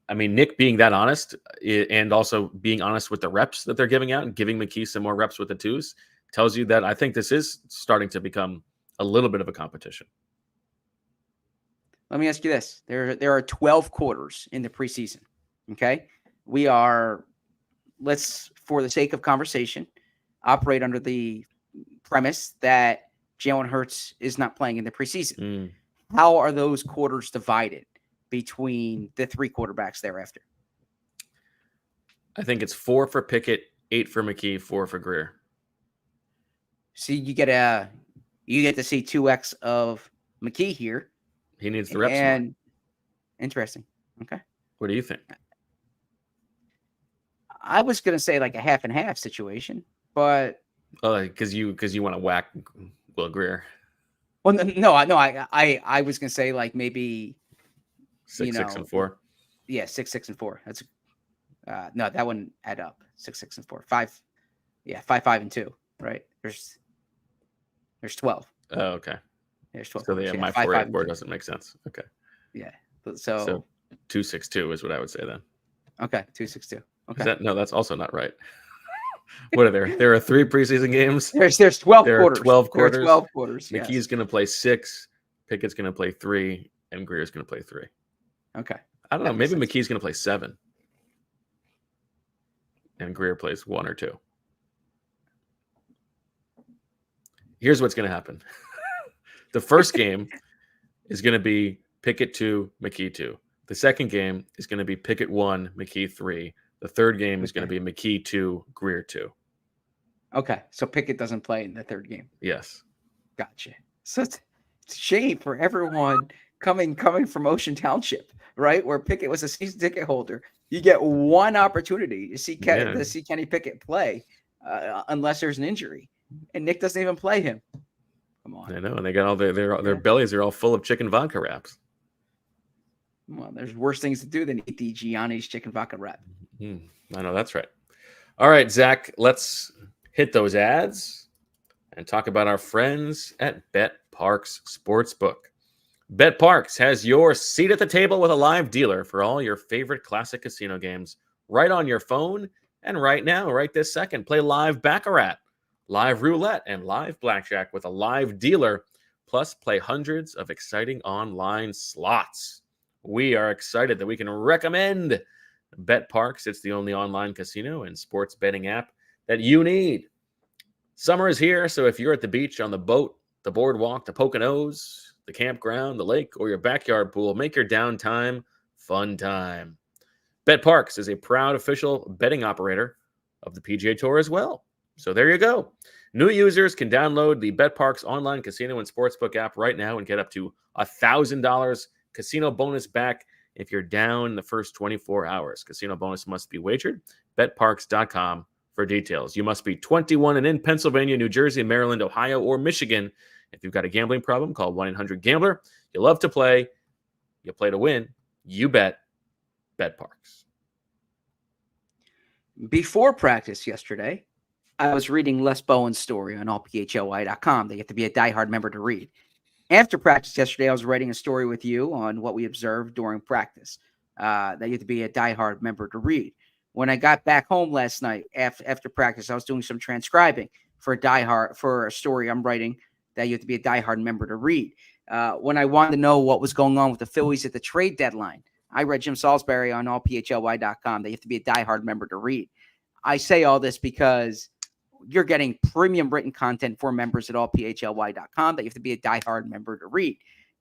I mean, Nick being that honest and also being honest with the reps that they're giving out and giving McKee some more reps with the twos tells you that I think this is starting to become a little bit of a competition. Let me ask you this. There are 12 quarters in the preseason. Okay. We are, let's, for the sake of conversation, operate under the premise that Jalen Hurts is not playing in the preseason. How are those quarters divided between the three quarterbacks thereafter? I think it's 4 for Pickett, 8 for McKee, 4 for Greer. See, you get to see 2x of McKee here. He needs the reps. And interesting. Okay. What do you think? I was going to say like a half and half situation, but because you want to whack Will Greer. Well, no, I was going to say like maybe 6, 6, and 4. Yeah, 6, 6, and 4. That's no, that wouldn't add up. 6, 6, and 4. 5. Yeah, 5, 5, and 2. Right? There's 12. Oh, okay. There's 12. So yeah, my 4 board doesn't make sense. Okay. Yeah. So 2, 6, 2 is what I would say then. Okay, 2, 6, 2. Okay. No, that's also not right. What are there? There are 3 preseason games. There's 12 quarters. 12 quarters. There are 12 quarters. McKee's going to play 6. Pickett's going to play 3, and Greer's going to play 3. Okay. I don't know. Maybe McKee's going to play 7, and Greer plays 1 or 2. Here's what's going to happen. The first game is going to be Pickett 2, McKee 2. The second game is going to be Pickett 1, McKee 3. The third game is going to be McKee 2, Greer 2. Okay, so Pickett doesn't play in the third game. Yes. Gotcha. So it's a shame for everyone coming from Ocean Township, right, where Pickett was a season ticket holder. You get one opportunity to see Kenny Pickett play, unless there's an injury, and Nick doesn't even play him. Come on. I know, and they got all their bellies are all full of chicken vodka wraps. Well, there's worse things to do than eat the Gianni's chicken vodka wrap. I know, that's right. All right, Zach, let's hit those ads and talk about our friends at BetPARX Sportsbook. BetPARX has your seat at the table with a live dealer for all your favorite classic casino games right on your phone. And right now, right this second, play live Baccarat, live roulette, and live blackjack with a live dealer, plus play hundreds of exciting online slots. We are excited that we can recommend BetPARX. It's the only online casino and sports betting app that you need. Summer is here, so if you're at the beach, on the boat, the boardwalk, the Poconos, the campground, the lake, or your backyard pool, make your downtime fun time. BetPARX is a proud official betting operator of the PGA Tour as well. So there you go. New users can download the BetPARX online casino and sportsbook app right now and get up to $1,000 casino bonus back if you're down in the first 24 hours. Casino bonus must be wagered. BetPARX.com for details. You must be 21 and in Pennsylvania, New Jersey, Maryland, Ohio, or Michigan. If you've got a gambling problem, call 1-800-GAMBLER. You love to play. You play to win. You bet. BetPARX. Before practice yesterday, I was reading Les Bowen's story on allphly.com that you have to be a diehard member to read. After practice yesterday, I was writing a story with you on what we observed during practice that you have to be a diehard member to read. When I got back home last night after practice, I was doing some transcribing for a story I'm writing that you have to be a diehard member to read. When I wanted to know what was going on with the Phillies at the trade deadline, I read Jim Salisbury on allphly.com that you have to be a diehard member to read. I say all this because you're getting premium written content for members at allphly.com that you have to be a diehard member to read.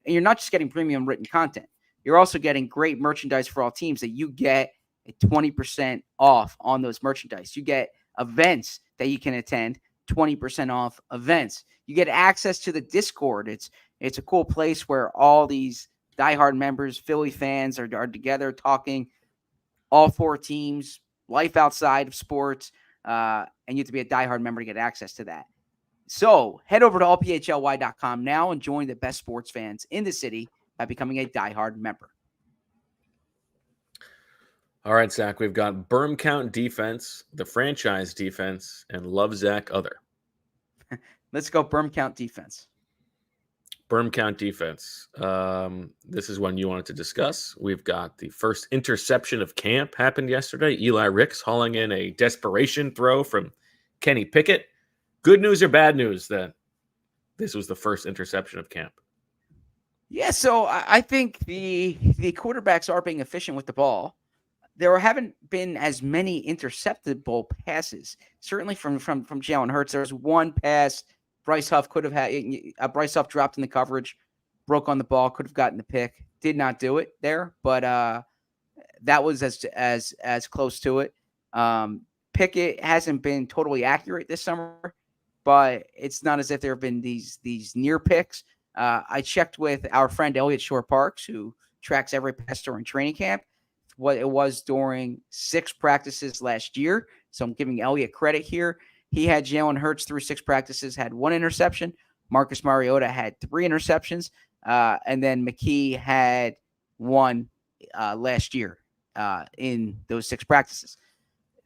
And you're not just getting premium written content. You're also getting great merchandise for all teams that you get a 20% off on those merchandise. You get events that you can attend, 20% off events. You get access to the Discord. It's a cool place where all these diehard members, Philly fans are together talking, all 4 teams, life outside of sports, and you have to be a diehard member to get access to that. So head over to allphly.com now and join the best sports fans in the city by becoming a diehard member. All right, Zach, we've got Berm Count defense, the franchise defense, and Love Zach other. Let's go Berm Count defense. Berm Count defense. This is one you wanted to discuss. We've got the first interception of camp happened yesterday. Eli Ricks hauling in a desperation throw from Kenny Pickett. Good news or bad news that this was the first interception of camp? Yeah, so I think the quarterbacks are being efficient with the ball. There haven't been as many interceptable passes. Certainly from Jalen Hurts, there was one pass Bryce Huff could have had. Bryce Huff dropped in the coverage, broke on the ball, could have gotten the pick. Did not do it there, but that was as close to it. Pickett hasn't been totally accurate this summer, but it's not as if there have been these near picks. I checked with our friend Elliot Shore-Parks, who tracks every pass during training camp, what it was during 6 practices last year. So I'm giving Elliot credit here. He had Jalen Hurts through 6 practices, had 1 interception. Marcus Mariota had 3 interceptions. And then McKee had 1 last year in those 6 practices.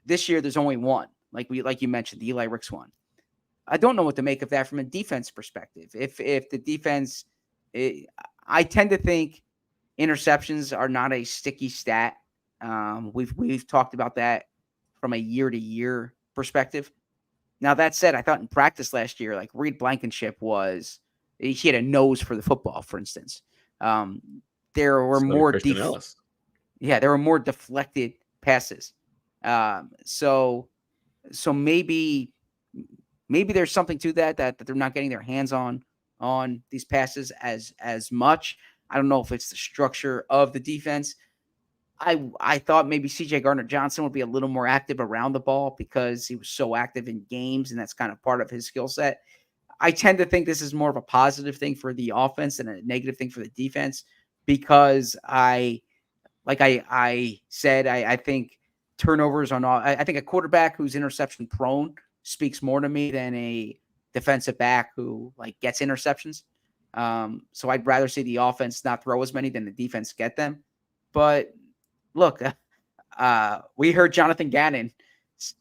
This year, there's only 1, like you mentioned, the Eli Ricks one. I don't know what to make of that from a defense perspective. If the defense, I tend to think interceptions are not a sticky stat. We've talked about that from a year-to-year perspective. Now, that said, I thought in practice last year, like Reed Blankenship he had a nose for the football, for instance. There were more there were more deflected passes. So maybe there's something to that they're not getting their hands on these passes as much. I don't know if it's the structure of the defense. I thought maybe CJ Gardner-Johnson would be a little more active around the ball because he was so active in games, and that's kind of part of his skill set. I tend to think this is more of a positive thing for the offense than a negative thing for the defense because I think turnovers on all. I think a quarterback who's interception prone speaks more to me than a defensive back who gets interceptions. So I'd rather see the offense not throw as many than the defense get them. But look, we heard Jonathan Gannon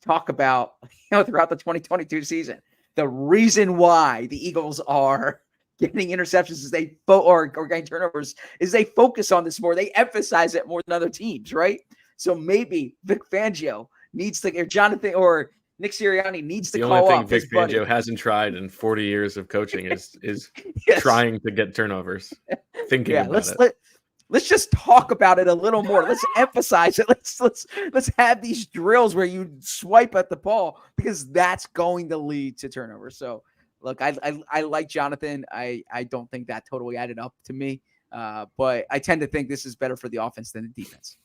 talk about, throughout the 2022 season, the reason why the Eagles are getting interceptions or getting turnovers is they focus on this more. They emphasize it more than other teams, right? So maybe Vic Fangio needs to, or Jonathan or Nick Sirianni needs to call up. The only thing Vic Fangio hasn't tried in 40 years of coaching is yes. Trying to get turnovers. Thinking about it. Let's just talk about it a little more. Let's emphasize it. Let's have these drills where you swipe at the ball because that's going to lead to turnovers. So look, I like Jonathan. I don't think that totally added up to me. But I tend to think this is better for the offense than the defense.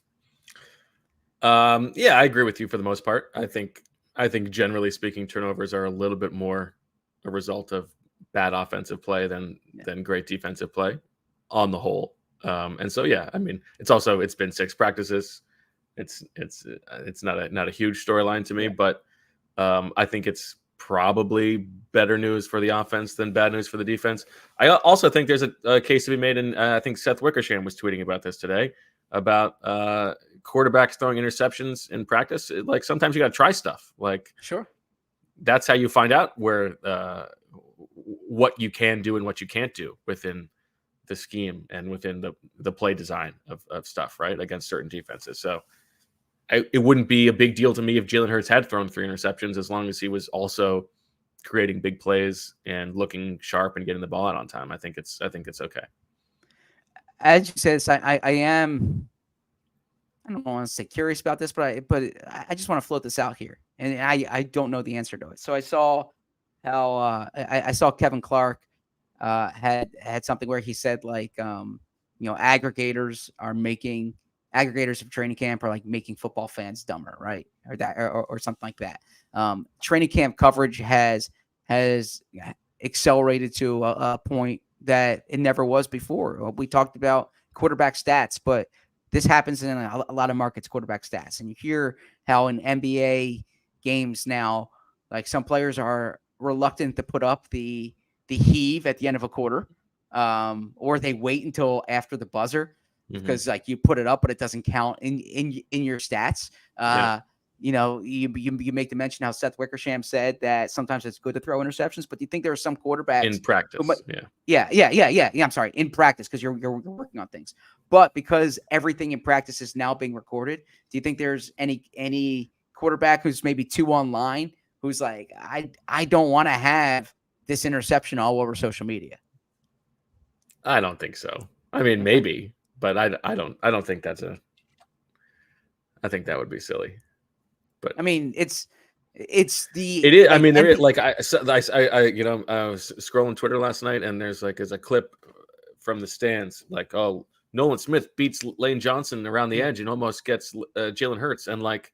Yeah, I agree with you for the most part. I think generally speaking, turnovers are a little bit more a result of bad offensive play than great defensive play on the whole. And so, yeah, I mean, it's been 6 practices. It's not a huge storyline to me, but I think it's probably better news for the offense than bad news for the defense. I also think there's a case to be made, and I think Seth Wickersham was tweeting about this today about quarterbacks throwing interceptions in practice. Like sometimes you got to try stuff. Like sure, that's how you find out where what you can do and what you can't do within the scheme and within the play design of stuff, right, against certain defenses. So it wouldn't be a big deal to me if Jalen Hurts had thrown 3 interceptions as long as he was also creating big plays and looking sharp and getting the ball out on time. I think it's okay. As you said, I don't want to say curious about this, but I just want to float this out here, and I don't know the answer to it. So I saw how I saw Kevin Clark had something where he said like, aggregators of training camp are like making football fans dumber, right? Or something like that. Training camp coverage has accelerated to a point that it never was before. We talked about quarterback stats, but this happens in a lot of markets, quarterback stats. And you hear how in NBA games now, like some players are reluctant to put up the heave at the end of a quarter, or they wait until after the buzzer because like you put it up, but it doesn't count in your stats. You make the mention how Seth Wickersham said that sometimes it's good to throw interceptions, but do you think there are some quarterbacks in practice? I'm sorry, in practice, because you're working on things, but because everything in practice is now being recorded, do you think there's any quarterback who's maybe too online who's like, I don't want to have this interception all over social media? I don't think so. I mean, maybe, but I don't think I think that would be silly. But I mean, it is. Like, I mean, there is like I was scrolling Twitter last night, and there's a clip from the stands, like, oh, Nolan Smith beats Lane Johnson around the edge and almost gets Jalen Hurts, and like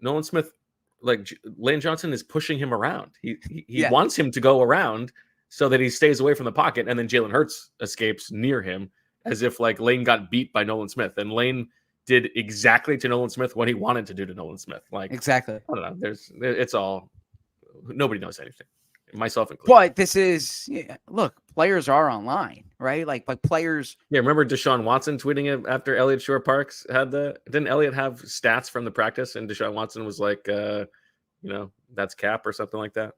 Nolan Smith, like Lane Johnson is pushing him around. He wants him to go around so that he stays away from the pocket, and then Jalen Hurts escapes near him as if like Lane got beat by Nolan Smith, and Lane did exactly to Nolan Smith what he wanted to do to Nolan Smith. Like, exactly. I don't know. It's all, nobody knows anything, myself included. But this is, look, players are online, right? Like players. Yeah, remember Deshaun Watson tweeting it after Elliott Shore-Parks had didn't Elliott have stats from the practice, and Deshaun Watson was like, that's cap or something like that.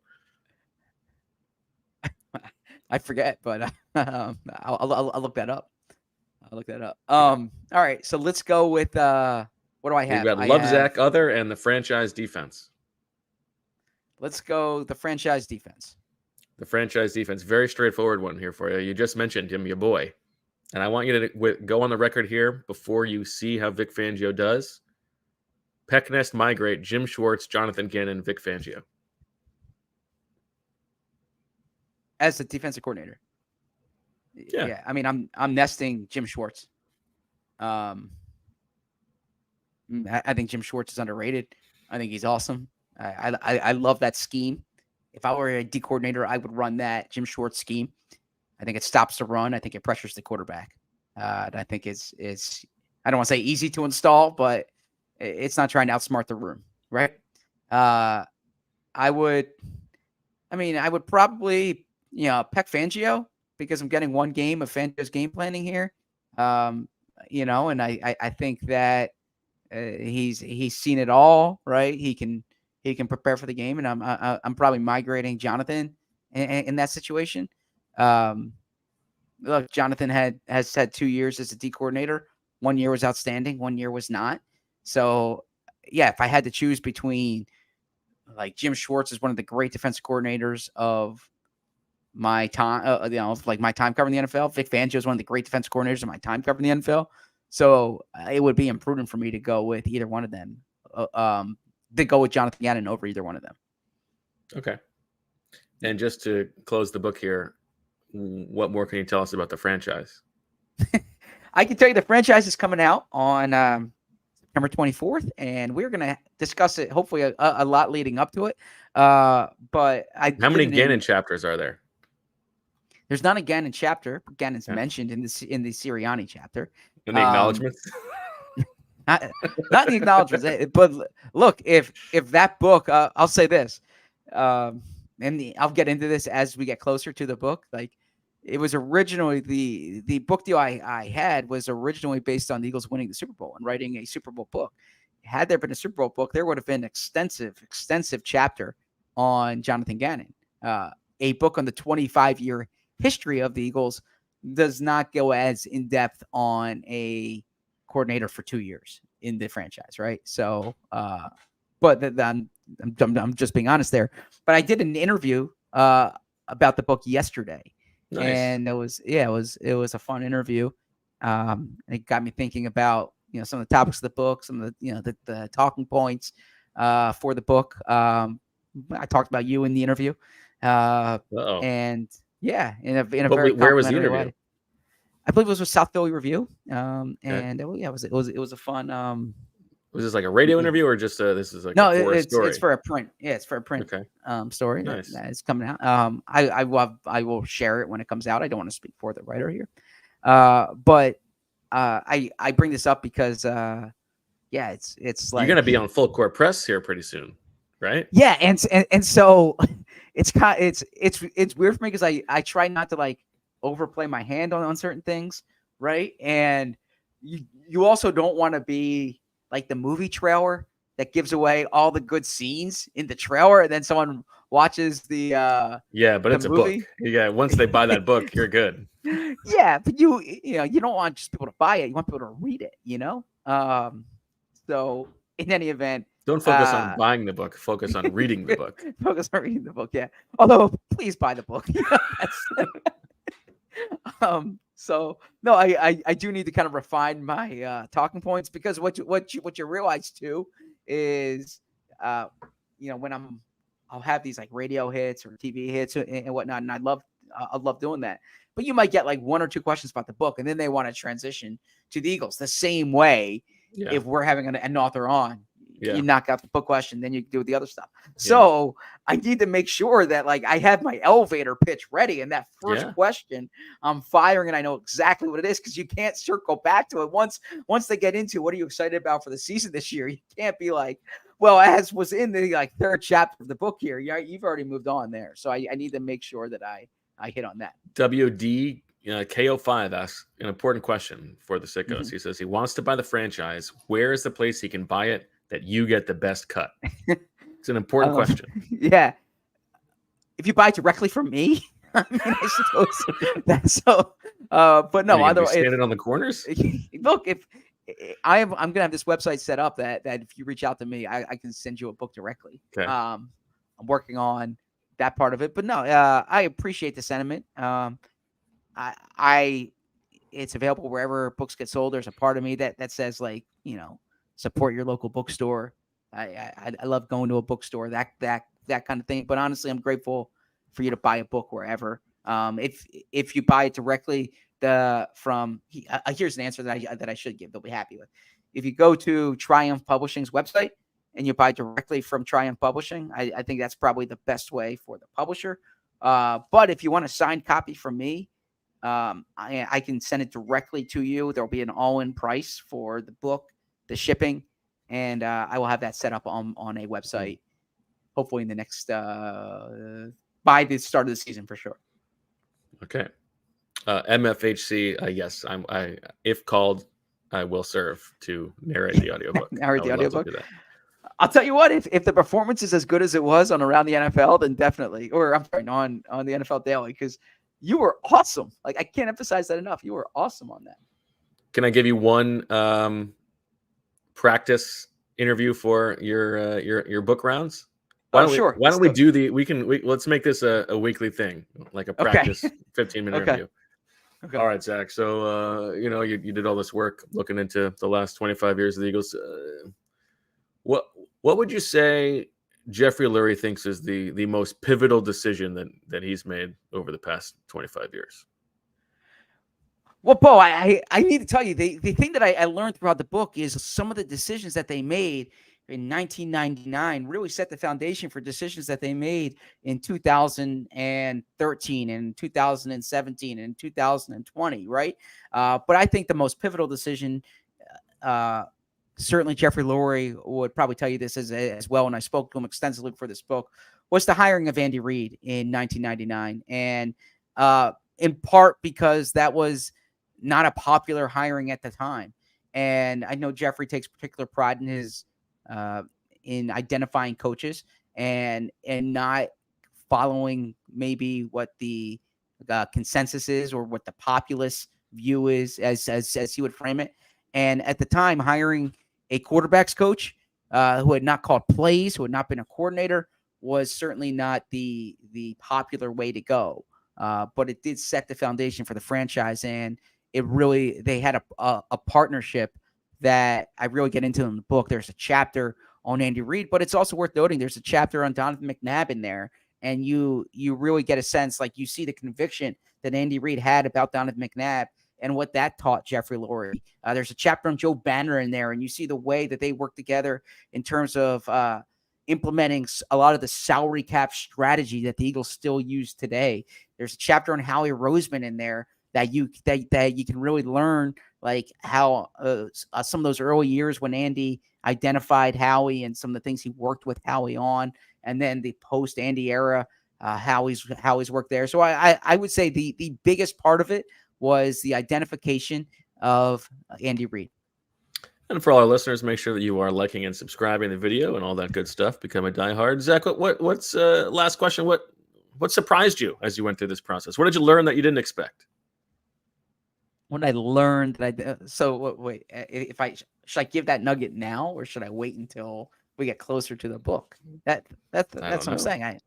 I forget, but I'll look that up. All right, so let's go with what do I have? We've got Zach Other and the franchise defense. Let's go the franchise defense. The franchise defense, very straightforward one here for you. You just mentioned him, your boy, and I want you to go on the record here before you see how Vic Fangio does. Pecknest migrate: Jim Schwartz, Jonathan Gannon, Vic Fangio as the defensive coordinator. Yeah, I mean, I'm nesting Jim Schwartz. I think Jim Schwartz is underrated. I think he's awesome. I love that scheme. If I were a D coordinator, I would run that Jim Schwartz scheme. I think it stops the run. I think it pressures the quarterback. And I think it's I don't want to say easy to install, but it's not trying to outsmart the room, right? I would probably peck Fangio, because I'm getting one game of Fangio's game planning here. And I think that he's seen it all, right? He can prepare for the game, and I'm probably migrating Jonathan in that situation. Look, Jonathan has had 2 years as a D coordinator. 1 year was outstanding, 1 year was not. So yeah, if I had to choose between, like, Jim Schwartz is one of the great defensive coordinators of my time, my time covering the NFL. Vic Fangio is one of the great defensive coordinators of my time covering the NFL. So it would be imprudent for me to go with either one of them. To go with Jonathan Gannon over either one of them. Okay. And just to close the book here, what more can you tell us about the franchise? I can tell you the franchise is coming out on September 24th, and we're going to discuss it hopefully a lot leading up to it. But how many Gannon chapters are there? There's not a Gannon chapter. Gannon's mentioned in the Sirianni chapter. In the acknowledgments? Not in the acknowledgments. But look, if that book, I'll say this, and I'll get into this as we get closer to the book. Like, it was originally the book deal I had was originally based on the Eagles winning the Super Bowl and writing a Super Bowl book. Had there been a Super Bowl book, there would have been extensive chapter on Jonathan Gannon. A book on the 25-year history of the Eagles does not go as in depth on a coordinator for 2 years in the franchise, right? So, but I'm just being honest there. But I did an interview about the book yesterday. Nice. And it was a fun interview. It got me thinking about some of the topics of the book, some of the the talking points for the book. I talked about you in the interview, and Yeah, in a very where was the complimentary interview? way. I believe it was with South Philly Review. And yeah, it was a fun. Was this like a radio interview or just this is like No, for a story? it's for a print. Yeah, it's for a print story Nice. that is coming out. I will share it when it comes out. I don't want to speak for the writer here, but I bring this up because yeah, it's like you're gonna be on full court press here pretty soon, right? Yeah, and so it's weird for me because I try not to like overplay my hand on certain things, right? And you also don't want to be like the movie trailer that gives away all the good scenes in the trailer, and then someone watches the but it's movie. a book. Yeah, once they buy that book, you're good. Yeah, but you don't want just people to buy it. You want people to read it, So in any event, don't focus on buying the book. Focus on reading the book. Focus on reading the book. Yeah. Although, please buy the book. So no, I do need to kind of refine my talking points because what you realize too is when I'll have these like radio hits or TV hits and whatnot, and I love doing that. But you might get like one or two questions about the book, and then they want to transition to the Eagles the same way. Yeah. If we're having an author on, you knock out the book question, then you do the other stuff. So I need to make sure that like I have my elevator pitch ready, and that first question I'm firing, and I know exactly what it is because you can't circle back to it once they get into what are you excited about for the season this year. You can't be like, well, as was in the like third chapter of the book here, you've already moved on there. So I need to make sure that I hit on that. WD KO5 asks an important question for the Sickos. Mm-hmm. He says he wants to buy the franchise. Where is the place he can buy it that you get the best cut? It's an important question. Yeah. If you buy directly from me, I mean, I suppose that's so. But no, otherwise, standing on the corners. Look, if I'm gonna have this website set up that if you reach out to me, I can send you a book directly. Okay. I'm working on that part of it, but no, I appreciate the sentiment. It's available wherever books get sold. There's a part of me that says like, support your local bookstore. I love going to a bookstore, that kind of thing. But honestly, I'm grateful for you to buy a book wherever. If you buy it directly here's an answer that I should give. They'll be happy with. If you go to Triumph Publishing's website and you buy directly from Triumph Publishing, I think that's probably the best way for the publisher. But if you want a signed copy from me, I can send it directly to you. There'll be an all-in price for the book, the shipping, and I will have that set up on a website, hopefully in the next by the start of the season for sure. Okay. MFHC, yes, I if called, I will serve to narrate the audiobook. Narrate the audiobook. I'll tell you what, if the performance is as good as it was on Around the NFL, then definitely, or I'm sorry, on the NFL Daily, because you were awesome. Like, I can't emphasize that enough. You were awesome on that. Can I give you one practice interview for your book rounds? Why don't we do let's make this a weekly thing, like a practice 15-minute interview. Okay. All right, Zach. So you did all this work looking into the last 25 years of the Eagles. What would you say Jeffrey Lurie thinks is the most pivotal decision that he's made over the past 25 years? Well, Bo, I need to tell you, the thing that I learned throughout the book is some of the decisions that they made in 1999 really set the foundation for decisions that they made in 2013 and 2017 and 2020, right? But I think the most pivotal decision, certainly Jeffrey Lurie would probably tell you this as well, and I spoke to him extensively for this book, was the hiring of Andy Reid in 1999. And in part because that was not a popular hiring at the time. And I know Jeffrey takes particular pride in his in identifying coaches and not following maybe what the consensus is or what the populace view is as he would frame it. And at the time, hiring a quarterbacks coach who had not called plays, who had not been a coordinator, was certainly not the popular way to go. But it did set the foundation for the franchise, and they had a partnership that I really get into in the book. There's a chapter on Andy Reid, but it's also worth noting there's a chapter on Donovan McNabb in there and you really get a sense, like you see the conviction that Andy Reid had about Donovan McNabb and what that taught Jeffrey Lurie. There's a chapter on Joe Banner in there, and you see the way that they work together in terms of implementing a lot of the salary cap strategy that the Eagles still use today. There's a chapter on Howie Roseman in there that you can really learn, like how some of those early years when Andy identified Howie and some of the things he worked with Howie on, and then the post Andy era, Howie's work there. So I would say the biggest part of it was the identification of Andy Reid. And for all our listeners, make sure that you are liking and subscribing the video and all that good stuff. Become a diehard. Zach, what's last question? What surprised you as you went through this process? What did you learn that you didn't expect? What I learned wait, should I give that nugget now, or should I wait until we get closer to the book? That's what I'm saying.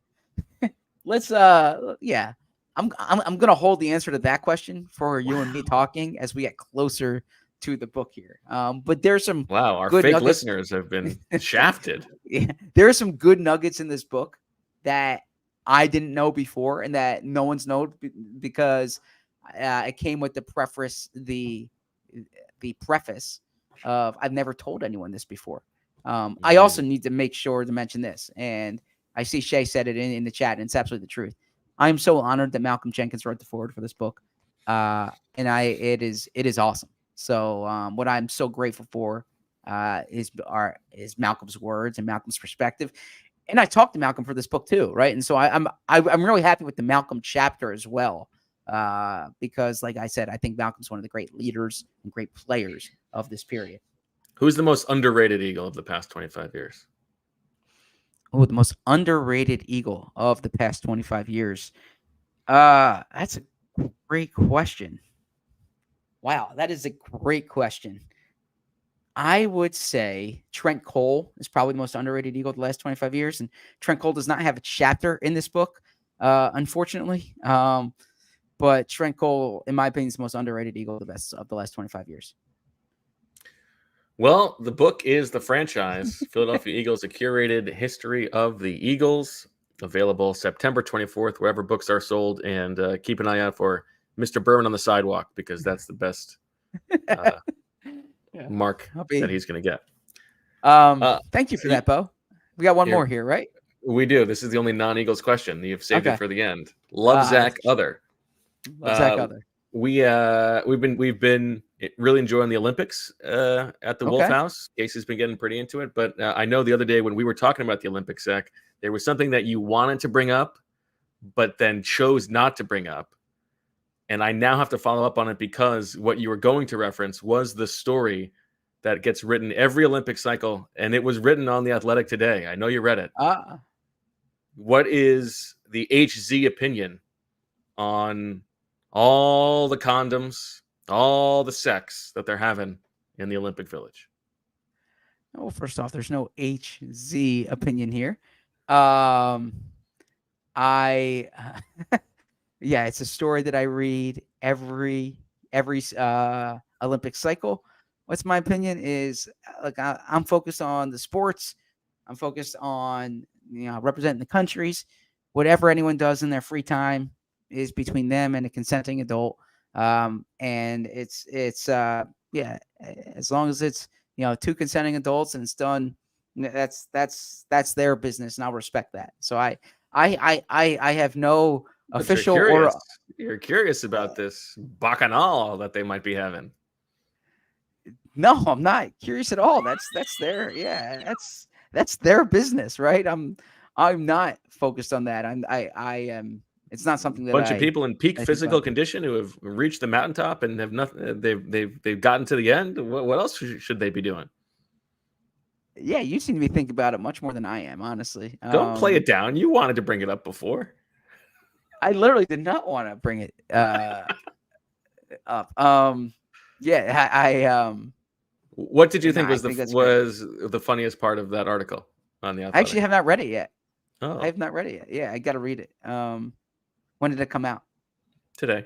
Let's I'm gonna hold the answer to that question for you and me talking as we get closer to the book here. But there's some our good fake nuggets. Listeners have been shafted. Yeah, there are some good nuggets in this book that I didn't know before, and that no one's known because it came with the preface of I've never told anyone this before. I also need to make sure to mention this, and I see Shay said it in the chat, and it's absolutely the truth. I am so honored that Malcolm Jenkins wrote the foreword for this book, and it is awesome. So what I'm so grateful for is Malcolm's words and Malcolm's perspective. And I talked to Malcolm for this book too, right? And so I'm really happy with the Malcolm chapter as well, because, like I said, I think Malcolm's one of the great leaders and great players of this period. Who's the most underrated Eagle of the past 25 years? Oh, the most underrated Eagle of the past 25 years. That's a great question. Wow, that is a great question. I would say Trent Cole is probably the most underrated Eagle of the last 25 years. And Trent Cole does not have a chapter in this book, unfortunately. But Trent Cole, in my opinion, is the most underrated Eagle of the last 25 years. Well, the book is The Franchise, Philadelphia Eagles, A Curated History of the Eagles, available September 24th, wherever books are sold. And keep an eye out for Mr. Berman on the sidewalk, because that's the best mark that he's going to get. Thank you for that, Bo. We got one more here, right? We do. This is the only non-Eagles question. You've saved it for the end. Love Zach Other. Love Zach Other. We've been really enjoying the Olympics at the Wulf House. Casey's been getting pretty into it, but I know the other day when we were talking about the Olympics, Zach, there was something that you wanted to bring up, but then chose not to bring up. And I now have to follow up on it, because what you were going to reference was the story that gets written every Olympic cycle, and it was written on The Athletic today. I know you read it. What is the HZ opinion on all the condoms, all the sex that they're having in the Olympic Village? Well, first off, there's no HZ opinion here. Yeah, it's a story that I read every Olympic cycle. What's my opinion is, like, I'm focused on the sports. I'm focused on, representing the countries. Whatever anyone does in their free time is between them and a consenting adult. And it's as long as it's, two consenting adults and it's done, that's their business, and I'll respect that. So I have no official you're curious about this bacchanal that they might be having. No, I'm not curious at all. That's their business, right? I'm not focused on that. I am. It's not something that bunch of people in peak physical condition who have reached the mountaintop and have nothing. They've gotten to the end. What else should they be doing? Yeah, you seem to be thinking about it much more than I am, honestly. Don't play it down. You wanted to bring it up before. I literally did not want to bring it up. What did you think was the funniest part of that article on the Athletic? I actually have not read it yet. Oh, I have not read it yet. Yeah, I got to read it. When did it come out? Today.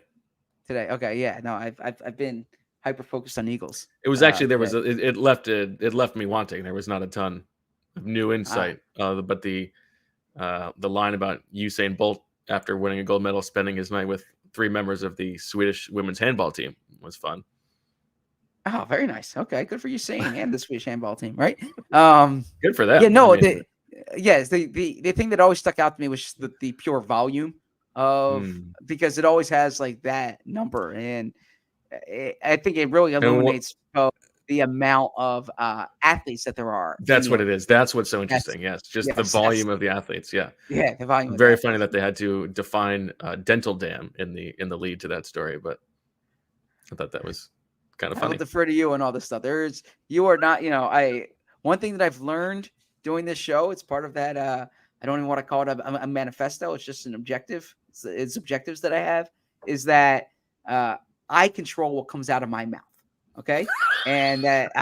Okay. Yeah. No, I've been hyper focused on Eagles. It was actually it left me wanting. There was not a ton of new insight, but the The line about Usain Bolt after winning a gold medal spending his night with 3 members of the Swedish women's handball team was fun. Oh, very nice. Okay, good for you saying, and the Swedish handball team, right? Good for them. Yeah, no, yes, the thing that always stuck out to me was the pure volume of because it always has like that number, and I think it really illuminates the amount of athletes that there are. That's what it is. That's what's so interesting. Yes, just the volume of the athletes. Yeah, the volume. Very funny that they had to define dental dam in the lead to that story, but I thought that was kind of funny. I'll defer to you and all this stuff. You are not. One thing that I've learned doing this show, it's part of that. I don't even want to call it a manifesto. It's just an objective. It's objectives that I have. Is that I control what comes out of my mouth. Okay, and that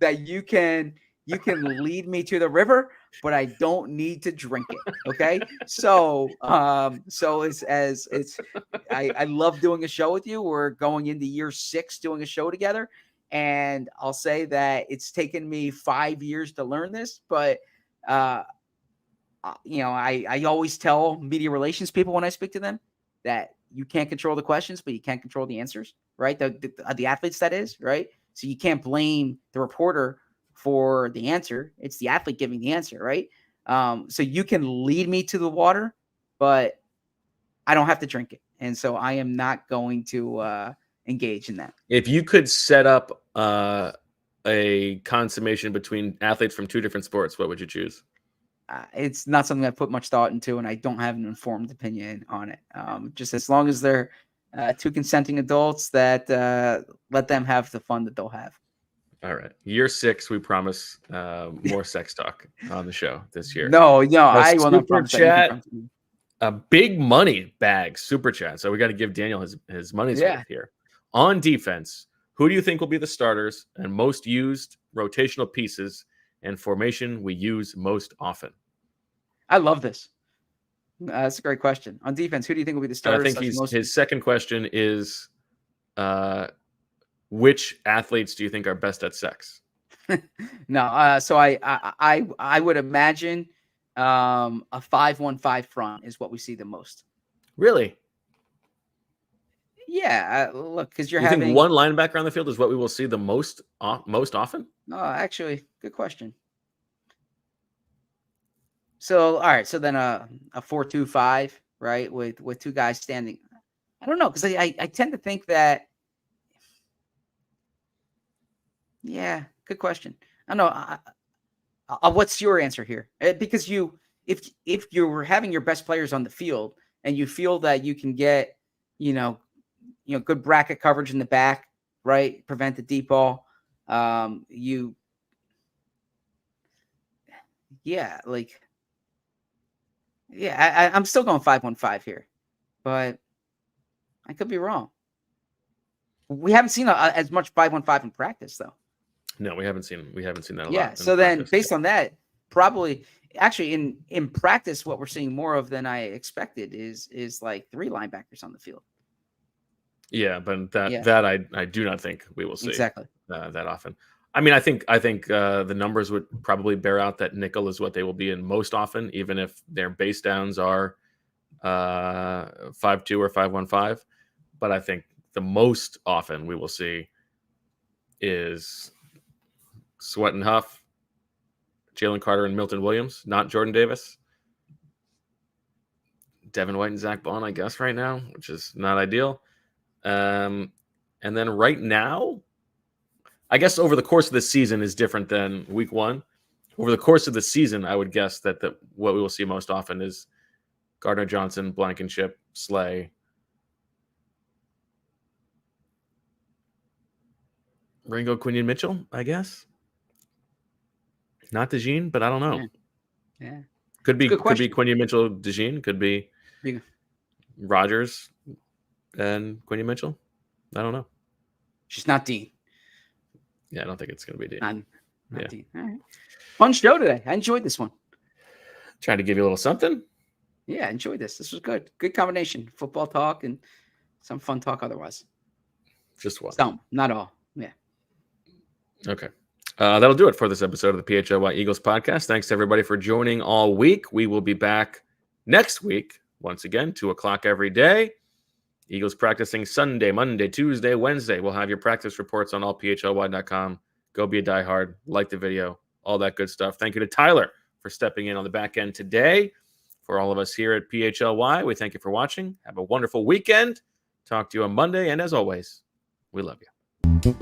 that you can lead me to the river, but I don't need to drink it. Okay, so I love doing a show with you. We're going into year 6 doing a show together. And I'll say that it's taken me 5 years to learn this, but I always tell media relations people when I speak to them that you can't control the questions, but you can't control the answers, right? The athletes, that is, right? So you can't blame the reporter for the answer. It's the athlete giving the answer, right? So you can lead me to the water, but I don't have to drink it. And so I am not going to engage in that. If you could set up a consummation between athletes from 2 different sports, what would you choose? It's not something I put much thought into, and I don't have an informed opinion on it. Just as long as they're 2 consenting adults, that let them have the fun that they'll have. All right. Year 6, we promise more sex talk on the show this year. No, I will not promise chat. A big money bag super chat. So we got to give Daniel his money's worth here. On defense, who do you think will be the starters and most used rotational pieces and formation we use most often? I love this. That's a great question. On defense, who do you think will be the starters? I think his second question is, which athletes do you think are best at sex? No, so I would imagine a 5-1-5 front is what we see the most. Really? Yeah, look, because you think one linebacker on the field is what we will see the most often? No, actually, good question. So, all right, so then a 4-2-5, right, with 2 guys standing. I don't know, because I tend to think that. Yeah, good question. I don't know. What's your answer here? Because if you're having your best players on the field and you feel that you can get, good bracket coverage in the back, right? Prevent the deep ball. I'm still going 5-1-5 here, but I could be wrong. We haven't seen as much 5-1-5 in practice, though. No, we haven't seen that a lot. Yeah. So then, based on that, probably actually in practice, what we're seeing more of than I expected is like 3 linebackers on the field. Yeah, but that I do not think we will see exactly that often. I mean, I think the numbers would probably bear out that nickel is what they will be in most often, even if their base downs are 5-2 or 5-1-5. But I think the most often we will see is Sweat and Huff, Jalen Carter and Milton Williams, not Jordan Davis. Devin White and Zach Bond, I guess, right now, which is not ideal. And then right now, I guess over the course of the season is different than week 1. Over the course of the season, I would guess that what we will see most often is Gardner Johnson, Blankenship, Slay, Ringo, Quinion Mitchell, I guess. Not DeJean, but I don't know. Yeah. Could be Quinion Mitchell, DeJean. Could be Rogers and Quinion Mitchell. I don't know. She's not Dean. Yeah, I don't think it's going to be Dean. Not Dean. All right. Fun show today. I enjoyed this one. Trying to give you a little something. Yeah, I enjoyed this. This was good. Good combination. Football talk and some fun talk otherwise. Just one. Some, not all. Yeah. Okay. That'll do it for this episode of the PHLY Eagles podcast. Thanks to everybody for joining all week. We will be back next week, once again, 2 o'clock every day. Eagles practicing Sunday, Monday, Tuesday, Wednesday. We'll have your practice reports on allphly.com. Go be a diehard, like the video, all that good stuff. Thank you to Tyler for stepping in on the back end today. For all of us here at PHLY, we thank you for watching. Have a wonderful weekend. Talk to you on Monday. And as always, we love you.